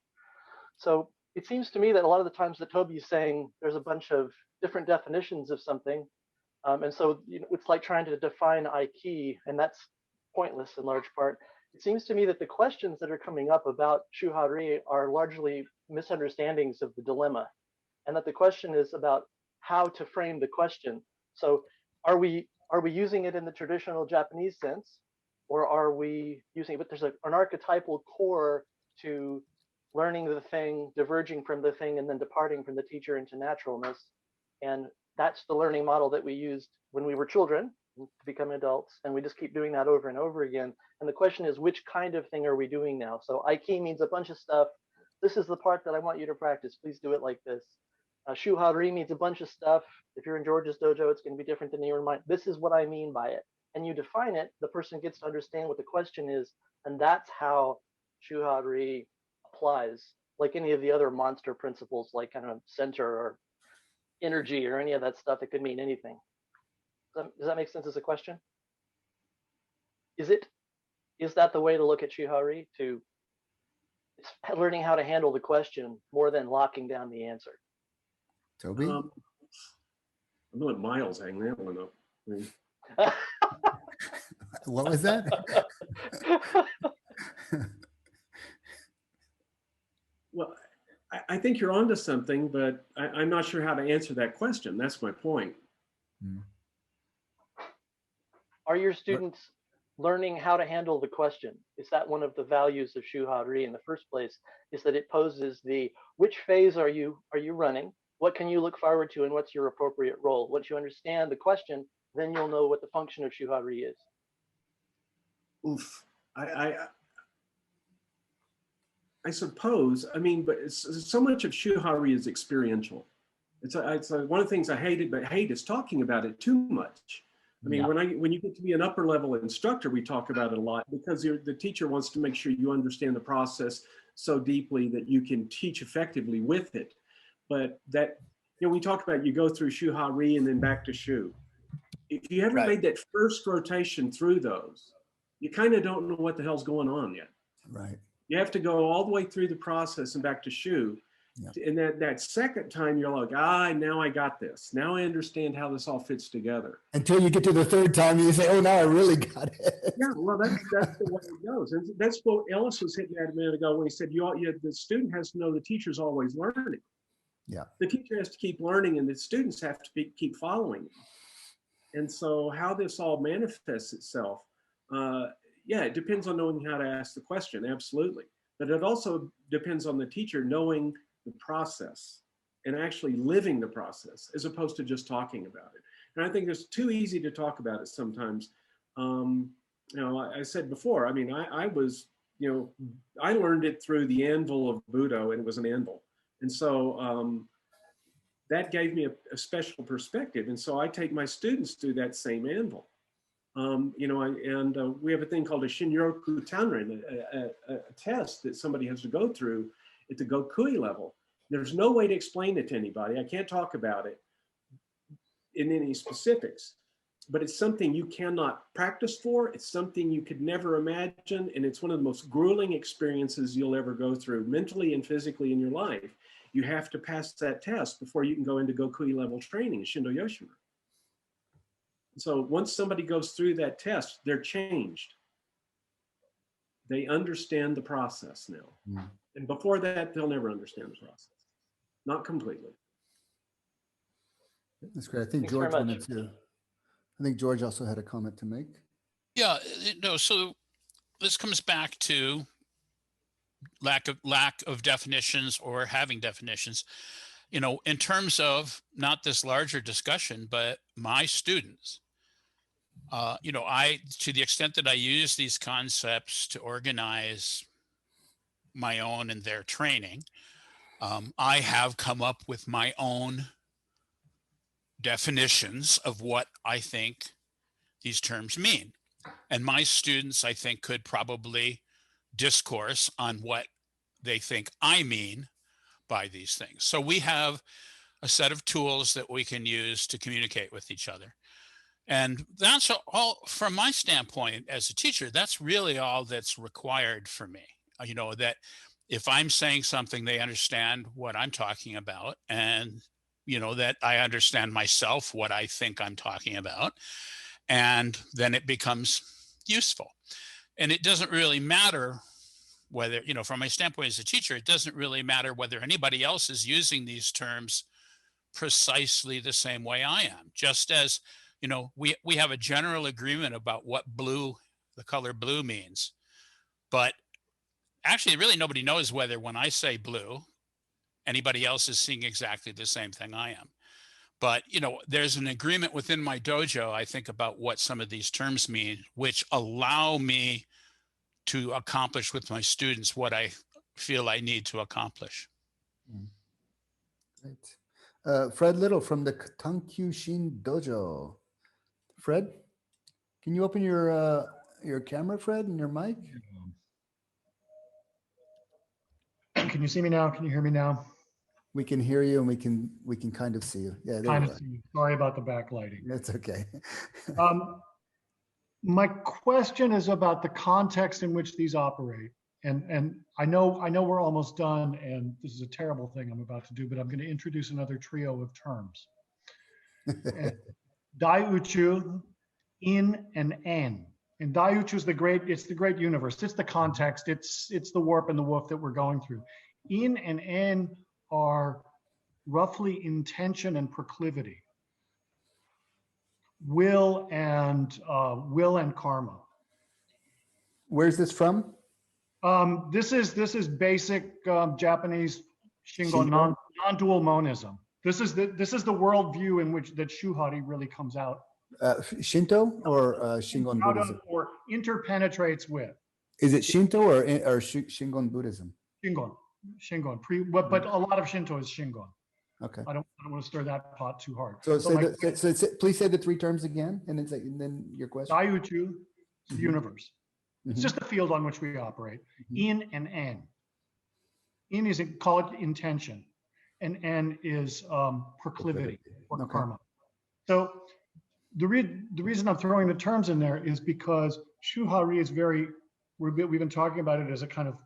So it seems to me that a lot of the times that Toby is saying there's a bunch of different definitions of something. And so it's like trying to define Aiki, and that's pointless in large part. It seems to me that the questions that are coming up about Shu-Ha-Ri are largely misunderstandings of the dilemma, and that the question is about how to frame the question. So are we using it in the traditional Japanese sense, or are we using it, but there's an archetypal core to learning the thing, diverging from the thing, and then departing from the teacher into naturalness. And that's the learning model that we used when we were children to become adults. And we just keep doing that over and over again. And the question is, which kind of thing are we doing now? So Aiki means a bunch of stuff. this is the part that I want you to practice. Please do it like this. Shu-Ha-Ri means a bunch of stuff. If you're in George's dojo, it's going to be different than your mine. This is what I mean by it. And you define it, the person gets to understand what the question is. And that's how Shu-Ha-Ri applies, like any of the other monster principles, like kind of center or energy or any of that stuff. It could mean anything. Does that make sense as a question? Is that the way to look at Shu-Ha-Ri? It's learning how to handle the question more than locking down the answer. Toby? I'm gonna let Miles hang that one up. What was that? Well, I think you're onto something, but I'm not sure how to answer that question. That's my point. Are your students learning how to handle the question? Is that one of the values of Shu-Ha-Ri in the first place? Is that it poses the, which phase are you running? What can you look forward to, and what's your appropriate role? Once you understand the question, then you'll know what the function of Shu-Ha-Ri is. Oof. I suppose. I mean, but so much of Shu-Ha-Ri is experiential. It's one of the things I hate is talking about it too much. I mean, when you get to be an upper level instructor, we talk about it a lot because the teacher wants to make sure you understand the process so deeply that you can teach effectively with it. But that, we talk about, you go through Shu-Ha-Ri and then back to Shu. If you haven't made that first rotation through those, you kind of don't know what the hell's going on yet. Right. You have to go all the way through the process and back to Shu. And that second time, you're like, now I got this. Now I understand how this all fits together. Until you get to the third time, you say, oh, now I really got it. Yeah, well, that's the way it goes. And that's what Ellis was hitting at a minute ago when he said, the student has to know the teacher's always learning. Yeah. The teacher has to keep learning and the students have to keep following him. And so how this all manifests itself, it depends on knowing how to ask the question, absolutely. But it also depends on the teacher knowing the process and actually living the process as opposed to just talking about it. And I think it's too easy to talk about it sometimes. I said before, I mean, I was, I learned it through the anvil of Budo, and it was an anvil. And so that gave me a special perspective. And so I take my students through that same anvil. We have a thing called a Shinryoku Tanren, a test that somebody has to go through at the Gokui level. There's no way to explain it to anybody. I can't talk about it in any specifics, but it's something you cannot practice for. It's something you could never imagine. And it's one of the most grueling experiences you'll ever go through mentally and physically in your life. You have to pass that test before you can go into Gokui level training, Shindo Yoshin. So once somebody goes through that test, they're changed. They understand the process now. And before that, they'll never understand the process. Not completely. That's great. I think George wanted to. I think George also had a comment to make. Yeah, so this comes back to lack of definitions or having definitions. In terms of not this larger discussion, but my students, to the extent that I use these concepts to organize my own and their training, I have come up with my own definitions of what I think these terms mean. And my students, I think, could probably discourse on what they think I mean by these things. So we have a set of tools that we can use to communicate with each other. And that's all, from my standpoint as a teacher, that's really all that's required for me. That if I'm saying something, they understand what I'm talking about, and, that I understand myself, what I think I'm talking about, and then it becomes useful. And it doesn't really matter whether, from my standpoint as a teacher, it doesn't really matter whether anybody else is using these terms precisely the same way I am. Just as, we have a general agreement about what the color blue means, but actually really nobody knows whether when I say blue, anybody else is seeing exactly the same thing I am. But, there's an agreement within my dojo, I think, about what some of these terms mean, which allow me to accomplish with my students what I feel I need to accomplish. Great. Fred Little from the Tankyushin Dojo. Fred, can you open your camera, Fred, and your mic? Can you see me now? Can you hear me now? We can hear you, and we can kind of see you. Yeah, there Kind you of are. see you. Sorry about the backlighting. That's okay. My question is about the context in which these operate. And I know we're almost done, and this is a terrible thing I'm about to do, but I'm going to introduce another trio of terms. Daiuchu, in, and en. And Daiuchu is the great universe. It's the context. It's the warp and the woof that we're going through. In and en are roughly intention and proclivity, will and karma. Where's this from? This is basic Japanese Shingon Shindo? non-dual monism. This is the worldview in which that Shu-Ha-Ri really comes out. Shinto or Shingon Out Buddhism? of or interpenetrates with. Is it Shinto or Shingon Buddhism? Shingon. But a lot of Shinto is Shingon. Okay. I don't want to stir that pot too hard. So please say the three terms again, and then your question. Daiuchu, the universe. It's Mhm. just the field on which we operate. Mhm. In and en. In is call it intention, and en is proclivity or Okay. karma. So the reason I'm throwing the terms in there is because Shu-Ha-Ri is we've been talking about it as a kind of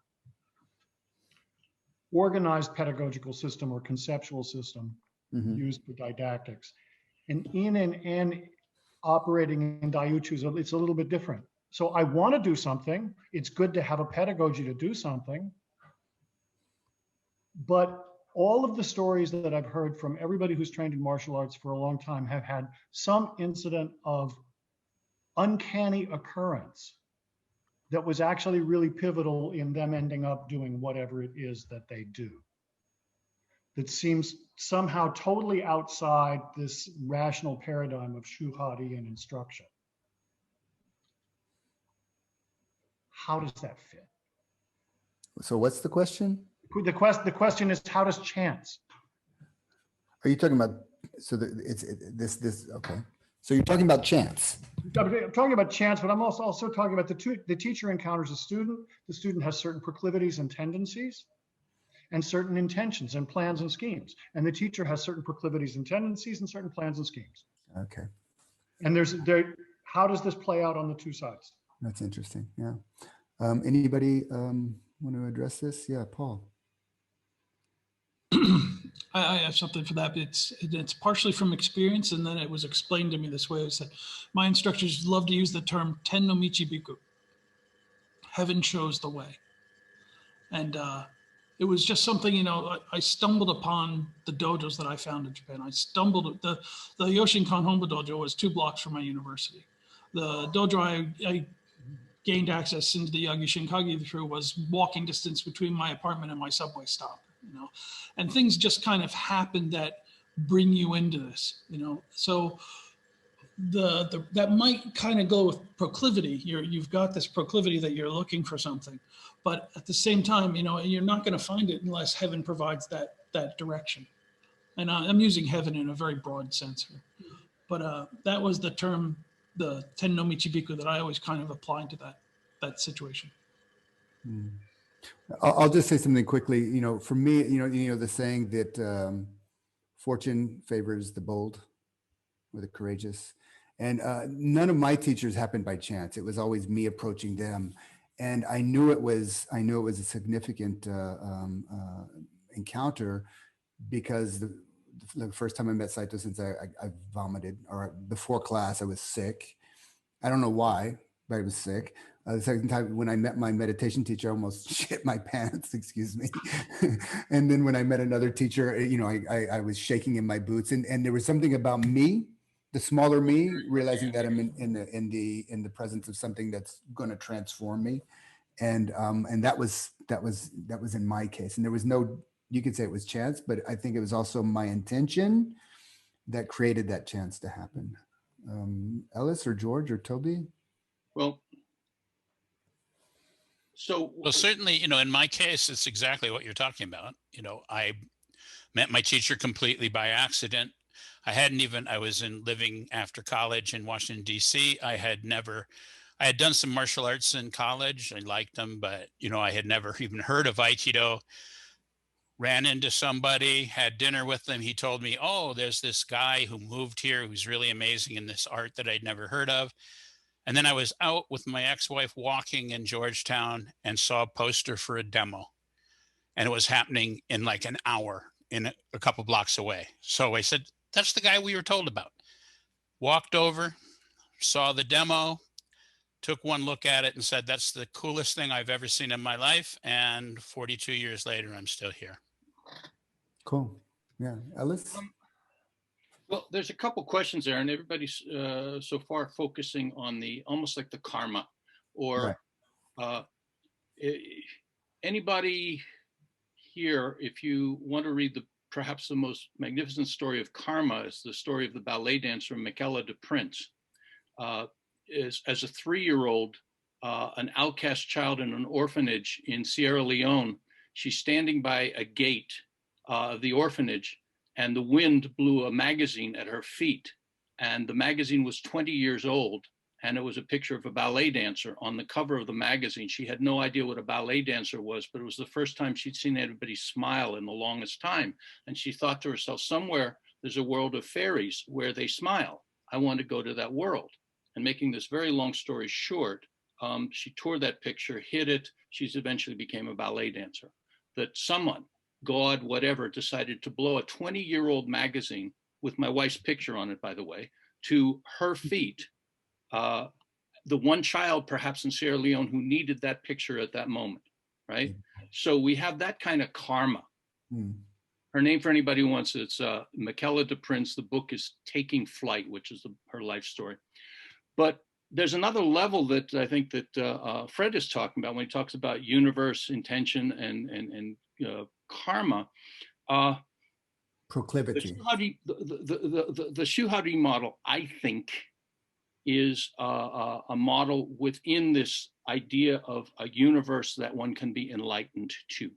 organized pedagogical system or conceptual system Mhm. used for didactics. And in and en operating in Daiuchu, it's a little bit different. So I want to do something. It's good to have a pedagogy to do something. But all of the stories that I've heard from everybody who's trained in martial arts for a long time have had some incident of uncanny occurrence that was actually really pivotal in them ending up doing whatever it is that they do. That seems somehow totally outside this rational paradigm of Shu-Ha-Ri and instruction. How does that fit? So what's the question? The question is, how does chance? Are you talking about, so this, okay. So you're talking about chance. I'm talking about chance, but I'm also talking about the teacher encounters a student. The student has certain proclivities and tendencies and certain intentions and plans and schemes. And the teacher has certain proclivities and tendencies and certain plans and schemes. Okay. And how does this play out on the two sides? That's interesting. Yeah. Anybody want to address this? Yeah, Paul. I have something for that. It's partially from experience, and then it was explained to me this way. I said, my instructors love to use the term ten no michi biku. Heaven shows the way. And it was just something, I stumbled upon the dojos that I found in Japan. The Yoshin Honbu dojo was 2 blocks from my university. The dojo I gained access into the Yagyu Shinkage through was walking distance between my apartment and my subway stop, and things just kind of happen that bring you into this, so that might kind of go with proclivity. You've got this proclivity that you're looking for something, but at the same time, you're not going to find it unless heaven provides that direction. And I'm using heaven in a very broad sense here, but that was the term, the ten no michibiku, that I always kind of applied to that situation. I'll just say something quickly. For me, the saying that fortune favors the bold or the courageous, and none of my teachers happened by chance. It was always me approaching them, and I knew it was a significant encounter because the first time I met Saito Sensei, I vomited, or before class I was sick. I don't know why, but I was sick. The second time when I met my meditation teacher, I almost shit my pants, excuse me. And then when I met another teacher, I was shaking in my boots, and there was something about me, the smaller me, realizing that I'm in the presence of something that's going to transform me. And that was in my case. And there was no, you could say it was chance, but I think it was also my intention that created that chance to happen. Ellis or George or Toby? Well, So, Well, certainly, you know, in my case, it's exactly what you're talking about. You know, I met my teacher completely by accident. I was living after college in Washington, D.C. I had done some martial arts in college. I liked them, but, you know, I had never even heard of Aikido. Ran into somebody, had dinner with them. He told me, oh, there's this guy who moved here who's really amazing in this art that I'd never heard of. And then I was out with my ex-wife walking in Georgetown and saw a poster for a demo. And it was happening in like an hour in a couple blocks away. So I said, that's the guy we were told about. Walked over, saw the demo, took one look at it and said, that's the coolest thing I've ever seen in my life. And 42 years later, I'm still here. Cool. Yeah. Ellis? well, there's a couple questions there, and everybody's so far focusing on the almost like the karma, or anybody here, if you want to read perhaps the most magnificent story of karma, is the story of the ballet dancer Michaela de Prince. As a 3-year-old, an outcast child in an orphanage in Sierra Leone, she's standing by a gate of the orphanage, and the wind blew a magazine at her feet. And the magazine was 20 years old, and it was a picture of a ballet dancer on the cover of the magazine. She had no idea what a ballet dancer was, but it was the first time she'd seen anybody smile in the longest time. And she thought to herself, somewhere there's a world of fairies where they smile. I want to go to that world. And making this very long story short, she tore that picture, hid it. She's eventually became a ballet dancer. That someone, God, whatever, decided to blow a 20-year-old magazine with my wife's picture on it, by the way, to her feet. The one child perhaps in Sierra Leone who needed that picture at that moment, right? So we have that kind of karma. Her name, for anybody who wants it, it's Michaela de Prince. The book is Taking Flight, which is her life story. But there's another level that I think that Fred is talking about when he talks about universe, intention, and karma. Proclivity. The Shu-Ha-Ri model, I think, is a model within this idea of a universe that one can be enlightened to.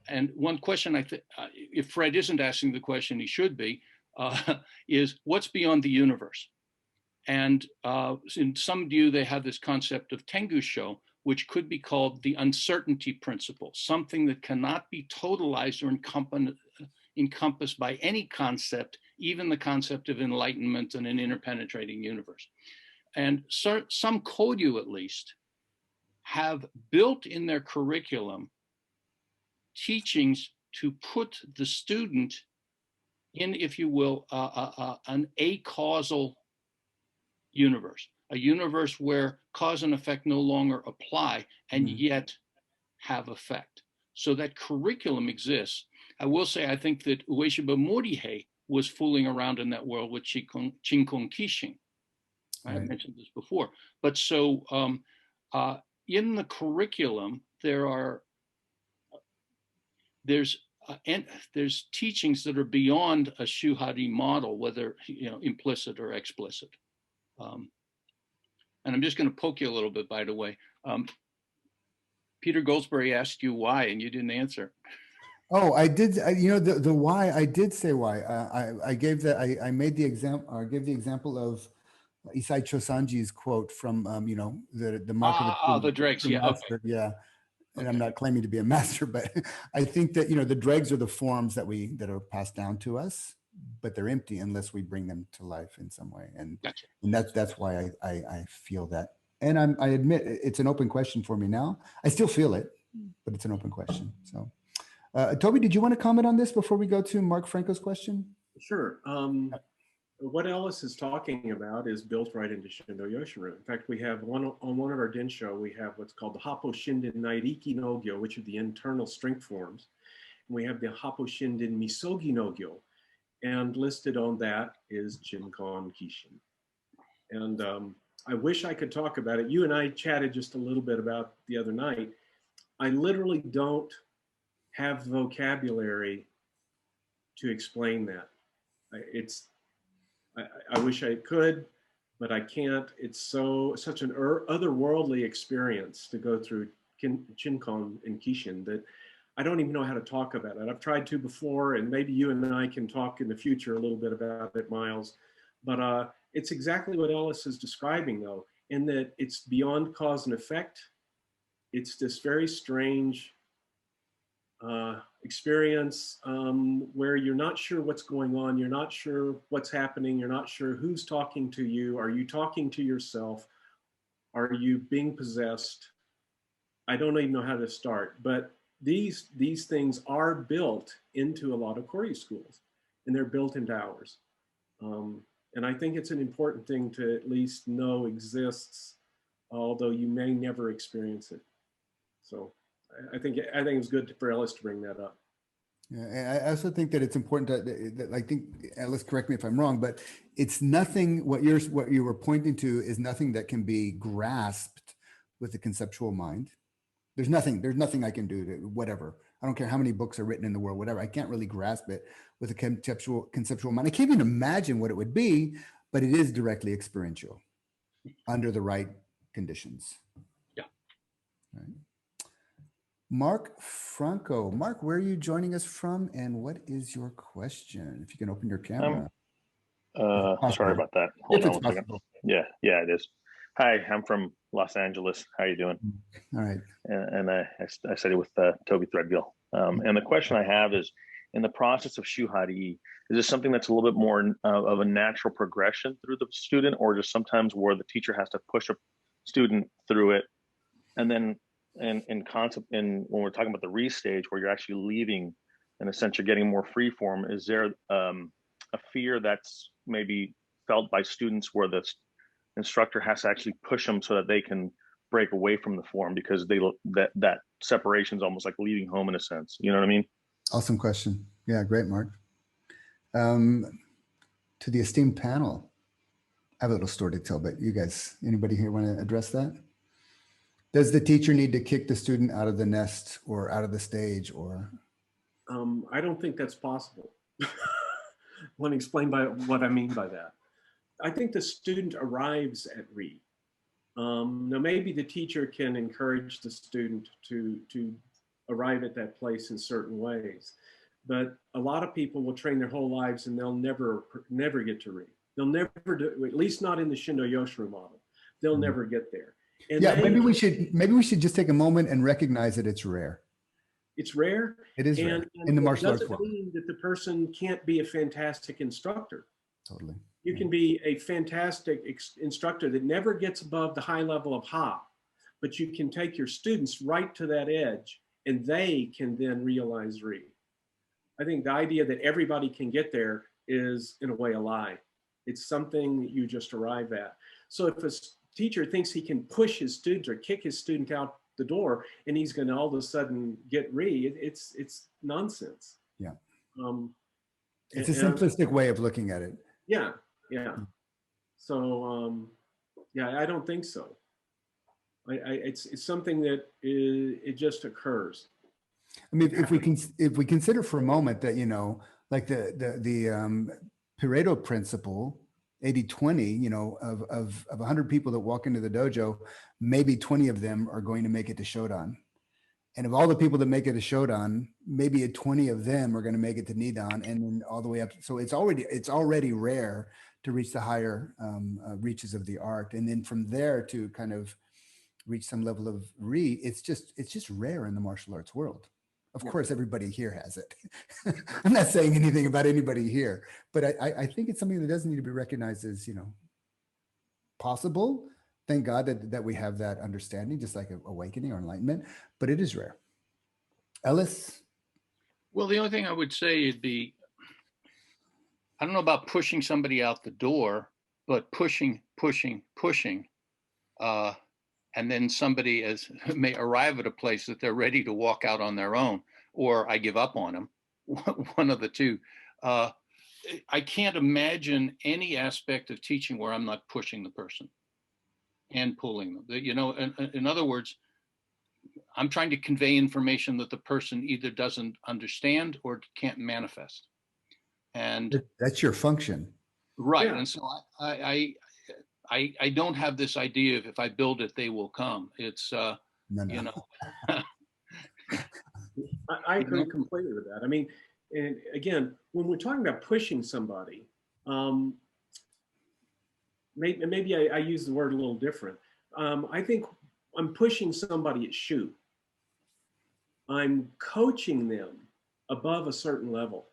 And one question, if Fred isn't asking the question, he should be, is what's beyond the universe? And in some view, they have this concept of Tengusho, which could be called the uncertainty principle, something that cannot be totalized or encompassed by any concept, even the concept of enlightenment and an interpenetrating universe. And some Koryu, at least, have built in their curriculum teachings to put the student in, if you will, an acausal universe, a universe where cause and effect no longer apply and yet have effect. So that curriculum exists. I will say, I think that Ueshiba Morihei was fooling around in that world with Chinkon Kishin. I mentioned this before. But so in the curriculum, there's teachings that are beyond a Shu-Ha-Ri model, whether implicit or explicit. And I'm just going to poke you a little bit, by the way. Peter Goldsberry asked you why, and you didn't answer. Oh, I did. The why. I did say why. I gave that. I made the example. I gave the example of Isai Chosanji's quote from the mark of the dregs. Yeah. Master, okay. Yeah. And I'm not claiming to be a master, but I think that the dregs are the forms that are passed down to us, but they're empty unless we bring them to life in some way. And Gotcha. And that's why I feel that. And I admit it's an open question for me now. I still feel it, but it's an open question. So, Toby, did you want to comment on this before we go to Mark Franco's question? Sure. What Ellis is talking about is built right into Shindo Yoshin. In fact, we have on one of our Densho, we have what's called the Happo Shinden Nairiki no Gyo, which are the internal strength forms. And we have the Happo Shinden Misogi no Gyo. And listed on that is Chinkon Kishin. And I wish I could talk about it. You and I chatted just a little bit about the other night. I literally don't have vocabulary to explain that. I wish I could, but I can't. It's such an otherworldly experience to go through Shinkon and Kishin that I don't even know how to talk about it. I've tried to before, and maybe you and I can talk in the future a little bit about it, Miles. But it's exactly what Ellis is describing, though, in that it's beyond cause and effect. It's this very strange experience where you're not sure what's going on. You're not sure what's happening. You're not sure who's talking to you. Are you talking to yourself? Are you being possessed? I don't even know how to start, but these things are built into a lot of Koryu schools, and they're built into ours. And I think it's an important thing to at least know exists, although you may never experience it. So I think it's good for Ellis to bring that up. Yeah, and I also think that it's important that I think, Ellis, correct me if I'm wrong, but it's nothing, what you were pointing to is nothing that can be grasped with the conceptual mind. There's nothing I can do to whatever. I don't care how many books are written in the world, whatever. I can't really grasp it with a conceptual mind. I can't even imagine what it would be, but it is directly experiential under the right conditions. Yeah. Right. Mark Franco. Mark, where are you joining us from, and what is your question? If you can open your camera. Sorry about that. Hold on one second. Yeah, it is. Hi, I'm from Los Angeles. How are you doing? All right. And I study with Toby Threadgill. And the question I have is, in the process of Shu-Ha-Ri, is this something that's a little bit more of a natural progression through the student, or just sometimes where the teacher has to push a student through it? And then in concept, when we're talking about the Ri stage, where you're actually leaving, in a sense, you're getting more free form, is there a fear that's maybe felt by students where the instructor has to actually push them so that they can break away from the form, because that separation is almost like leaving home in a sense? You know what I mean? Awesome question. Yeah, great, Mark. To the esteemed panel, I have a little story to tell, but you guys, anybody here want to address that? Does the teacher need to kick the student out of the nest or out of the stage, or? I don't think that's possible. Let me explain what I mean by that. I think the student arrives at Ri. Now, maybe the teacher can encourage the student to arrive at that place in certain ways, but a lot of people will train their whole lives and they'll never get to Ri. They'll never do, at least not in the Shindo Yoshin model. They'll never get there. And yeah, maybe we should just take a moment and recognize that it's rare. It's rare. It is rare in the martial arts world. Doesn't mean that the person can't be a fantastic instructor. Totally. You can be a fantastic instructor that never gets above the high level of Ha, but you can take your students right to that edge, and they can then realize Ri. I think the idea that everybody can get there is, in a way, a lie. It's something that you just arrive at. So if a teacher thinks he can push his student or kick his student out the door and he's going to all of a sudden get Ri, it's nonsense. Yeah. It's a simplistic way of looking at it. Yeah. So yeah, I don't think so. It's something that it just occurs. I mean, if we consider for a moment that, you know, like the Pareto principle, 80-20, you know, of 100 people that walk into the dojo, maybe 20 of them are going to make it to Shodan. And of all the people that make it to Shodan, maybe 20 of them are going to make it to Nidan, and then all the way up. So it's already rare to reach the higher reaches of the art. And then from there to kind of reach some level of Ri, it's just rare in the martial arts world. Of course, everybody here has it. I'm not saying anything about anybody here, but I think it's something that doesn't need to be recognized as, you know, possible. Thank God that we have that understanding, just like awakening or enlightenment, but it is rare. Ellis? Well, the only thing I would say would be, I don't know about pushing somebody out the door, but pushing, and then somebody may arrive at a place that they're ready to walk out on their own, or I give up on them, one of the two. I can't imagine any aspect of teaching where I'm not pushing the person and pulling them. You know, in other words, I'm trying to convey information that the person either doesn't understand or can't manifest. And that's your function. right. Yeah. And so I don't have this idea of if I build it, they will come. It's, No, no. you know. I agree completely with that. I mean, and again, when we're talking about pushing somebody, maybe I use the word a little different. I think I'm pushing somebody at Shu. I'm coaching them above a certain level,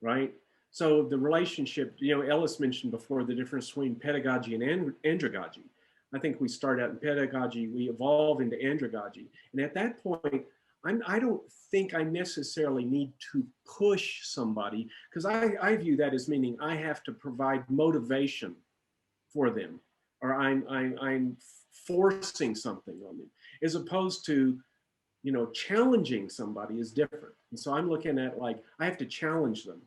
right? So the relationship, you know, Ellis mentioned before the difference between pedagogy and andragogy. I think we start out in pedagogy, we evolve into andragogy. And at that point, I don't think I necessarily need to push somebody, because I view that as meaning I have to provide motivation for them, or I'm forcing something on them, as opposed to, you know, challenging somebody is different. And so I'm looking at, like, I have to challenge them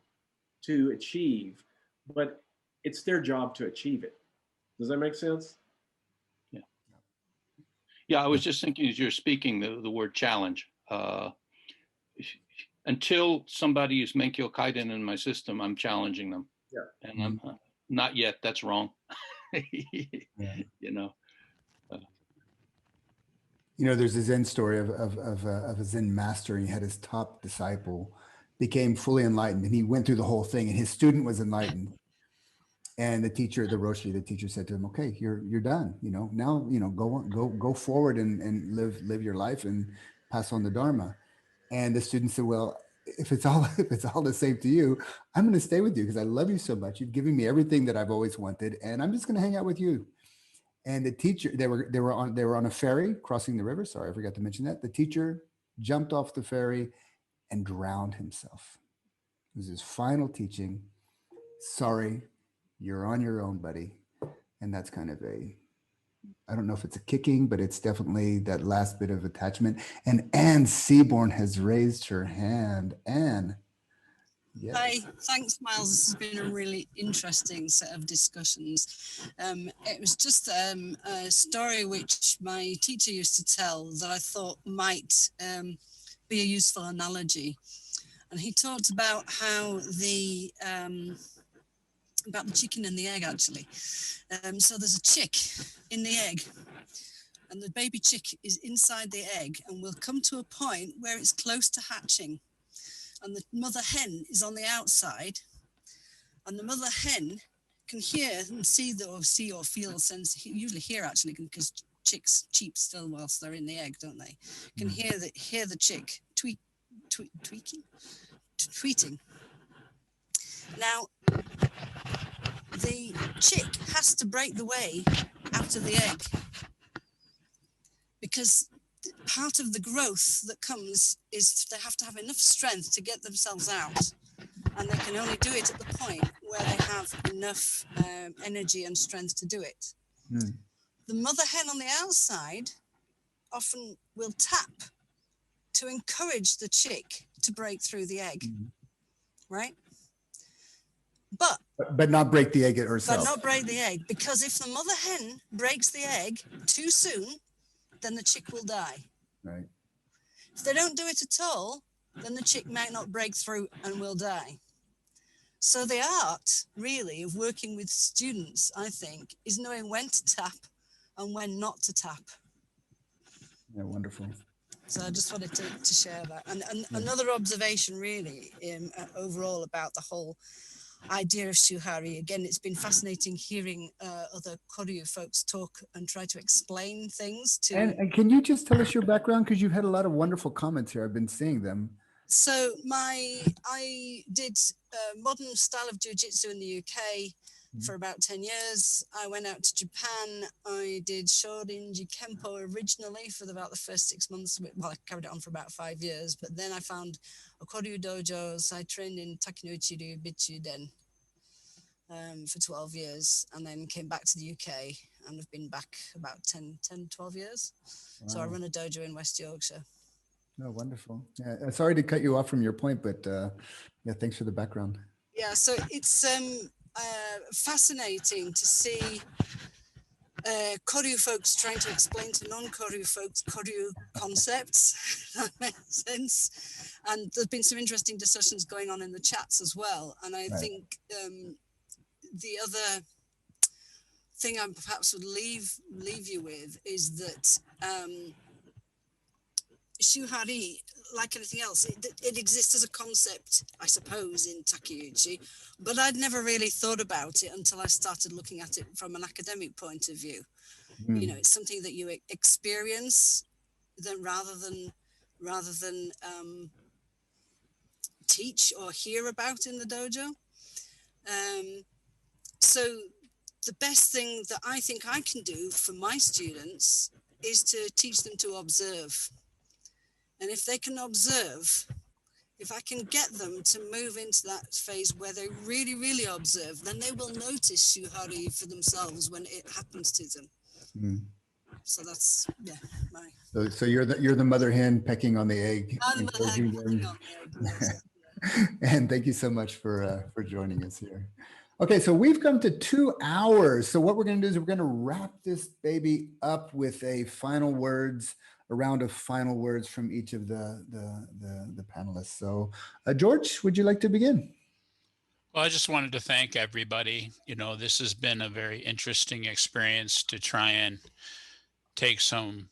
to achieve, but it's their job to achieve it. Does that make sense? Yeah. Yeah, I was just thinking as you're speaking the word challenge. Until somebody is Menkyo Kaiden in my system, I'm challenging them. Yeah. And I'm not yet. That's wrong. Yeah. You know. You know, there's a Zen story of a Zen master, and he had his top disciple became fully enlightened, and he went through the whole thing, and his student was enlightened. And the teacher, the Roshi, the teacher said to him, "Okay, you're done. You know, now, you know, go forward and live your life and pass on the Dharma." And the student said, "Well, if it's all the same to you, I'm going to stay with you because I love you so much. You've given me everything that I've always wanted, and I'm just going to hang out with you." And the teacher, they were on a ferry crossing the river. Sorry, I forgot to mention that. The teacher jumped off the ferry and drowned himself. It was his final teaching. Sorry, you're on your own, buddy. And that's kind of I don't know if it's a kicking, but it's definitely that last bit of attachment. And Anne Seaborn has raised her hand. Anne. Yes. Hi, thanks, Miles. This has been a really interesting set of discussions. It was just a story which my teacher used to tell that I thought might be a useful analogy. And he talked about how about the chicken and the egg, actually. So there's a chick in the egg, and the baby chick is inside the egg and will come to a point where it's close to hatching. And the mother hen is on the outside, and the mother hen can hear and see or feel, sense, usually hear actually, because chicks cheep still whilst they're in the egg, don't they? Can hear the chick tweeting. Now, the chick has to break the way out of the egg, because part of the growth that comes is they have to have enough strength to get themselves out, and they can only do it at the point where they have enough energy and strength to do it. The mother hen on the outside often will tap to encourage the chick to break through the egg, right? But not break the egg herself. But not break the egg, because if the mother hen breaks the egg too soon, then the chick will die. Right. If they don't do it at all, then the chick might not break through and will die. So the art, really, of working with students, I think, is knowing when to tap and when not to tap. Yeah, wonderful. So I just wanted to share that. And another observation, really, overall about the whole idea of Shu-Ha-Ri. Again, it's been fascinating hearing other Koryu folks talk and try to explain things to. And can you just tell us your background? Because you've had a lot of wonderful comments here. I've been seeing them. So I did modern style of jiu-jitsu in the UK for about 10 years. I went out to Japan. I did Shorinji Kempo originally for about the first 6 months. Well, I carried it on for about 5 years, but then I found a Koryu dojo. So I trained in Takinouchi Bichu Den for 12 years, and then came back to the UK, and I've been back about 12 years. Wow. So I run a dojo in West Yorkshire. Oh, wonderful. Yeah, sorry to cut you off from your point, but yeah, thanks for the background. Yeah, so it's fascinating to see Koryu folks trying to explain to non-Koryu folks Koryu concepts. That makes sense. And there's been some interesting discussions going on in the chats as well. And I think the other thing I perhaps would leave you with is that Shu-Ha-Ri, like anything else, it exists as a concept, I suppose, in Takeuchi, but I'd never really thought about it until I started looking at it from an academic point of view. You know, it's something that you experience rather than teach or hear about in the dojo. So the best thing that I think I can do for my students is to teach them to observe. And if they can observe, if I can get them to move into that phase where they really, really observe, then they will notice Shu-Ha-Ri for themselves when it happens to them. So that's, yeah, So you're the mother hen pecking on the egg. I'm the mother hen pecking on the egg, yes. And thank you so much for joining us here. Okay, so we've come to 2 hours. So what we're going to do is we're going to wrap this baby up with a round of final words from each of the panelists. So George, would you like to begin? Well, I just wanted to thank everybody. You know, this has been a very interesting experience to try and take some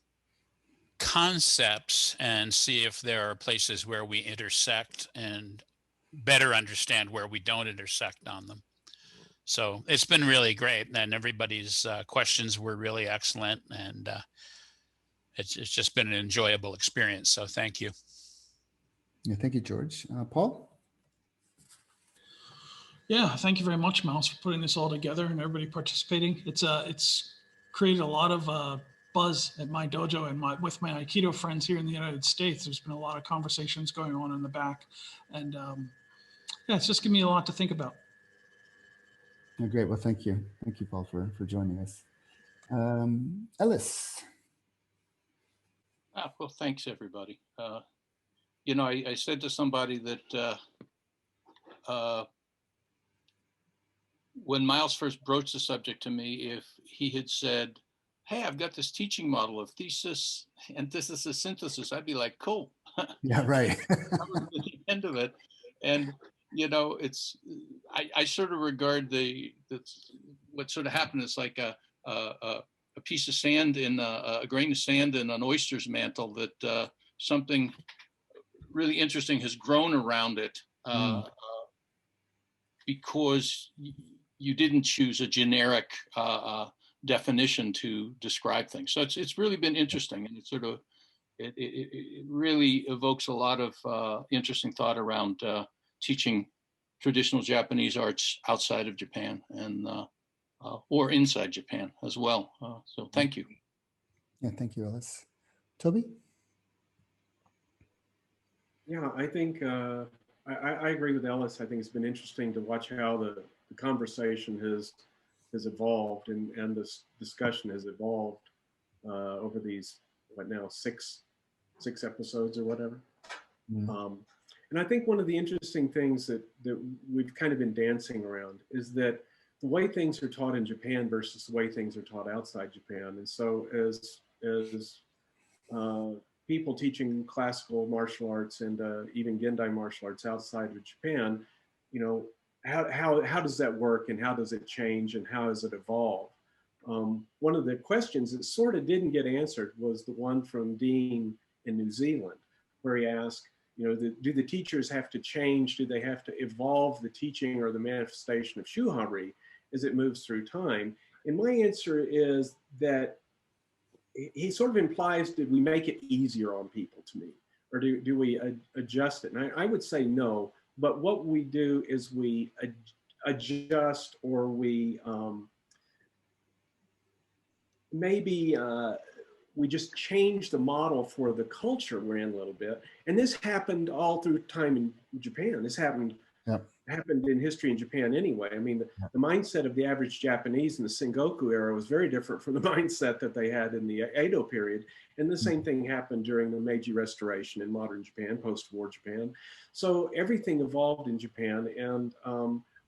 concepts and see if there are places where we intersect and better understand where we don't intersect on them. So it's been really great, and everybody's questions were really excellent, and it's just been an enjoyable experience. So thank you. Yeah, thank you, George. Paul? Yeah, thank you very much, Mouse, for putting this all together and everybody participating. It's created a lot of buzz at my dojo and with my Aikido friends here in the United States. There's been a lot of conversations going on in the back, and yeah, it's just given me a lot to think about. Oh, great. Well, thank you. Thank you, Paul, for joining us. Ellis. Well, thanks, everybody. You know, I said to somebody that when Miles first broached the subject to me, if he had said, hey, I've got this teaching model of thesis, antithesis, synthesis, I'd be like, cool. Yeah, right. That was the end of it. And you know, I sort of regard what sort of happened is like a piece of sand in a grain of sand in an oyster's mantle that something really interesting has grown around it because you didn't choose a generic definition to describe things. So it's really been interesting, and it's sort of it really evokes a lot of interesting thought around teaching traditional Japanese arts outside of Japan and or inside Japan as well. So thank you. Yeah, thank you, Ellis. Toby? Yeah, I think I agree with Ellis. I think it's been interesting to watch how the conversation has evolved and this discussion has evolved over these, what now, six episodes or whatever. And I think one of the interesting things that we've kind of been dancing around is that the way things are taught in Japan versus the way things are taught outside Japan. And so as people teaching classical martial arts and even Gendai martial arts outside of Japan, you know, how does that work and how does it change and how does it evolve? One of the questions that sort of didn't get answered was the one from Dean in New Zealand, where he asked, you know, do the teachers have to change? Do they have to evolve the teaching or the manifestation of Shu-Ha-Ri as it moves through time? And my answer is that he sort of implies, did we make it easier on people to meet? Or do we adjust it? And I would say no, but what we do is we adjust, or we maybe we just change the model for the culture we're in a little bit. And this happened all through time in Japan. This happened in history in Japan anyway. I mean, the mindset of the average Japanese in the Sengoku era was very different from the mindset that they had in the Edo period. And the same thing happened during the Meiji Restoration in modern Japan, post-war Japan. So everything evolved in Japan. And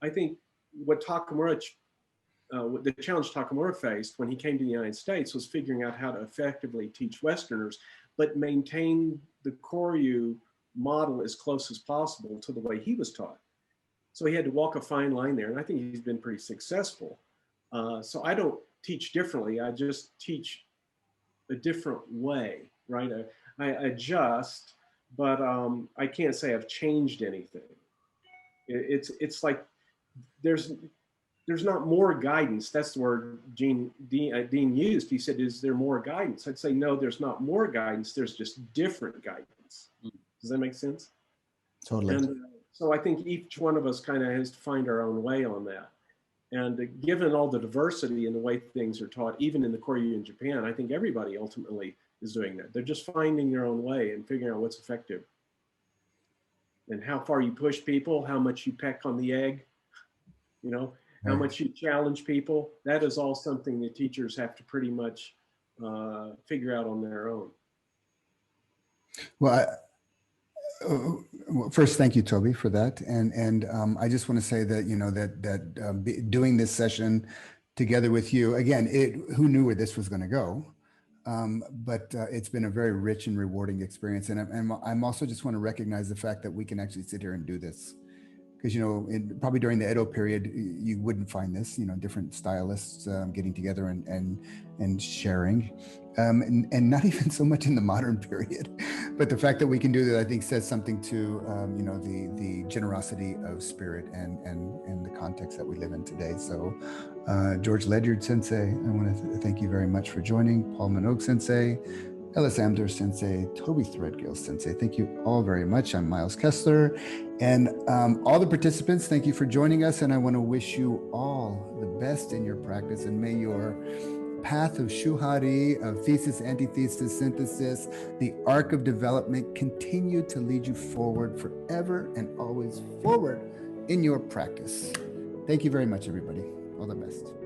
I think what the challenge Takamura faced when he came to the United States was figuring out how to effectively teach Westerners, but maintain the Koryu model as close as possible to the way he was taught. So he had to walk a fine line there, and I think he's been pretty successful. So I don't teach differently. I just teach a different way, right? I adjust, but I can't say I've changed anything. It's like there's not more guidance. That's the word Dean used. He said, "Is there more guidance?" I'd say, no, there's not more guidance. There's just different guidance. Does that make sense? Totally. And so I think each one of us kind of has to find our own way on that. And given all the diversity in the way things are taught, even in the Koryu in Japan, I think everybody ultimately is doing that. They're just finding their own way and figuring out what's effective. And how far you push people, how much you peck on the egg, you know, how much you challenge people. That is all something that teachers have to pretty much figure out on their own. Well, first, thank you, Toby, for that. And I just want to say that, you know, doing this session together with you, again, who knew where this was going to go? But it's been a very rich and rewarding experience. And I'm also just want to recognize the fact that we can actually sit here and do this. Because, you know, probably during the Edo period, you wouldn't find this, you know, different stylists getting together and sharing. And not even so much in the modern period, but the fact that we can do that, I think, says something to, you know, the generosity of spirit and the context that we live in today. So George Ledyard Sensei, I want to thank you very much for joining. Paul Manigue Sensei, Ellis Amdur Sensei, Toby Threadgill Sensei, thank you all very much. I'm Miles Kessler, and all the participants, thank you for joining us. And I want to wish you all the best in your practice, and may your path of Shu-Ha-Ri, of thesis, antithesis, synthesis, the arc of development continue to lead you forward forever and always forward in your practice. Thank you very much, everybody. All the best.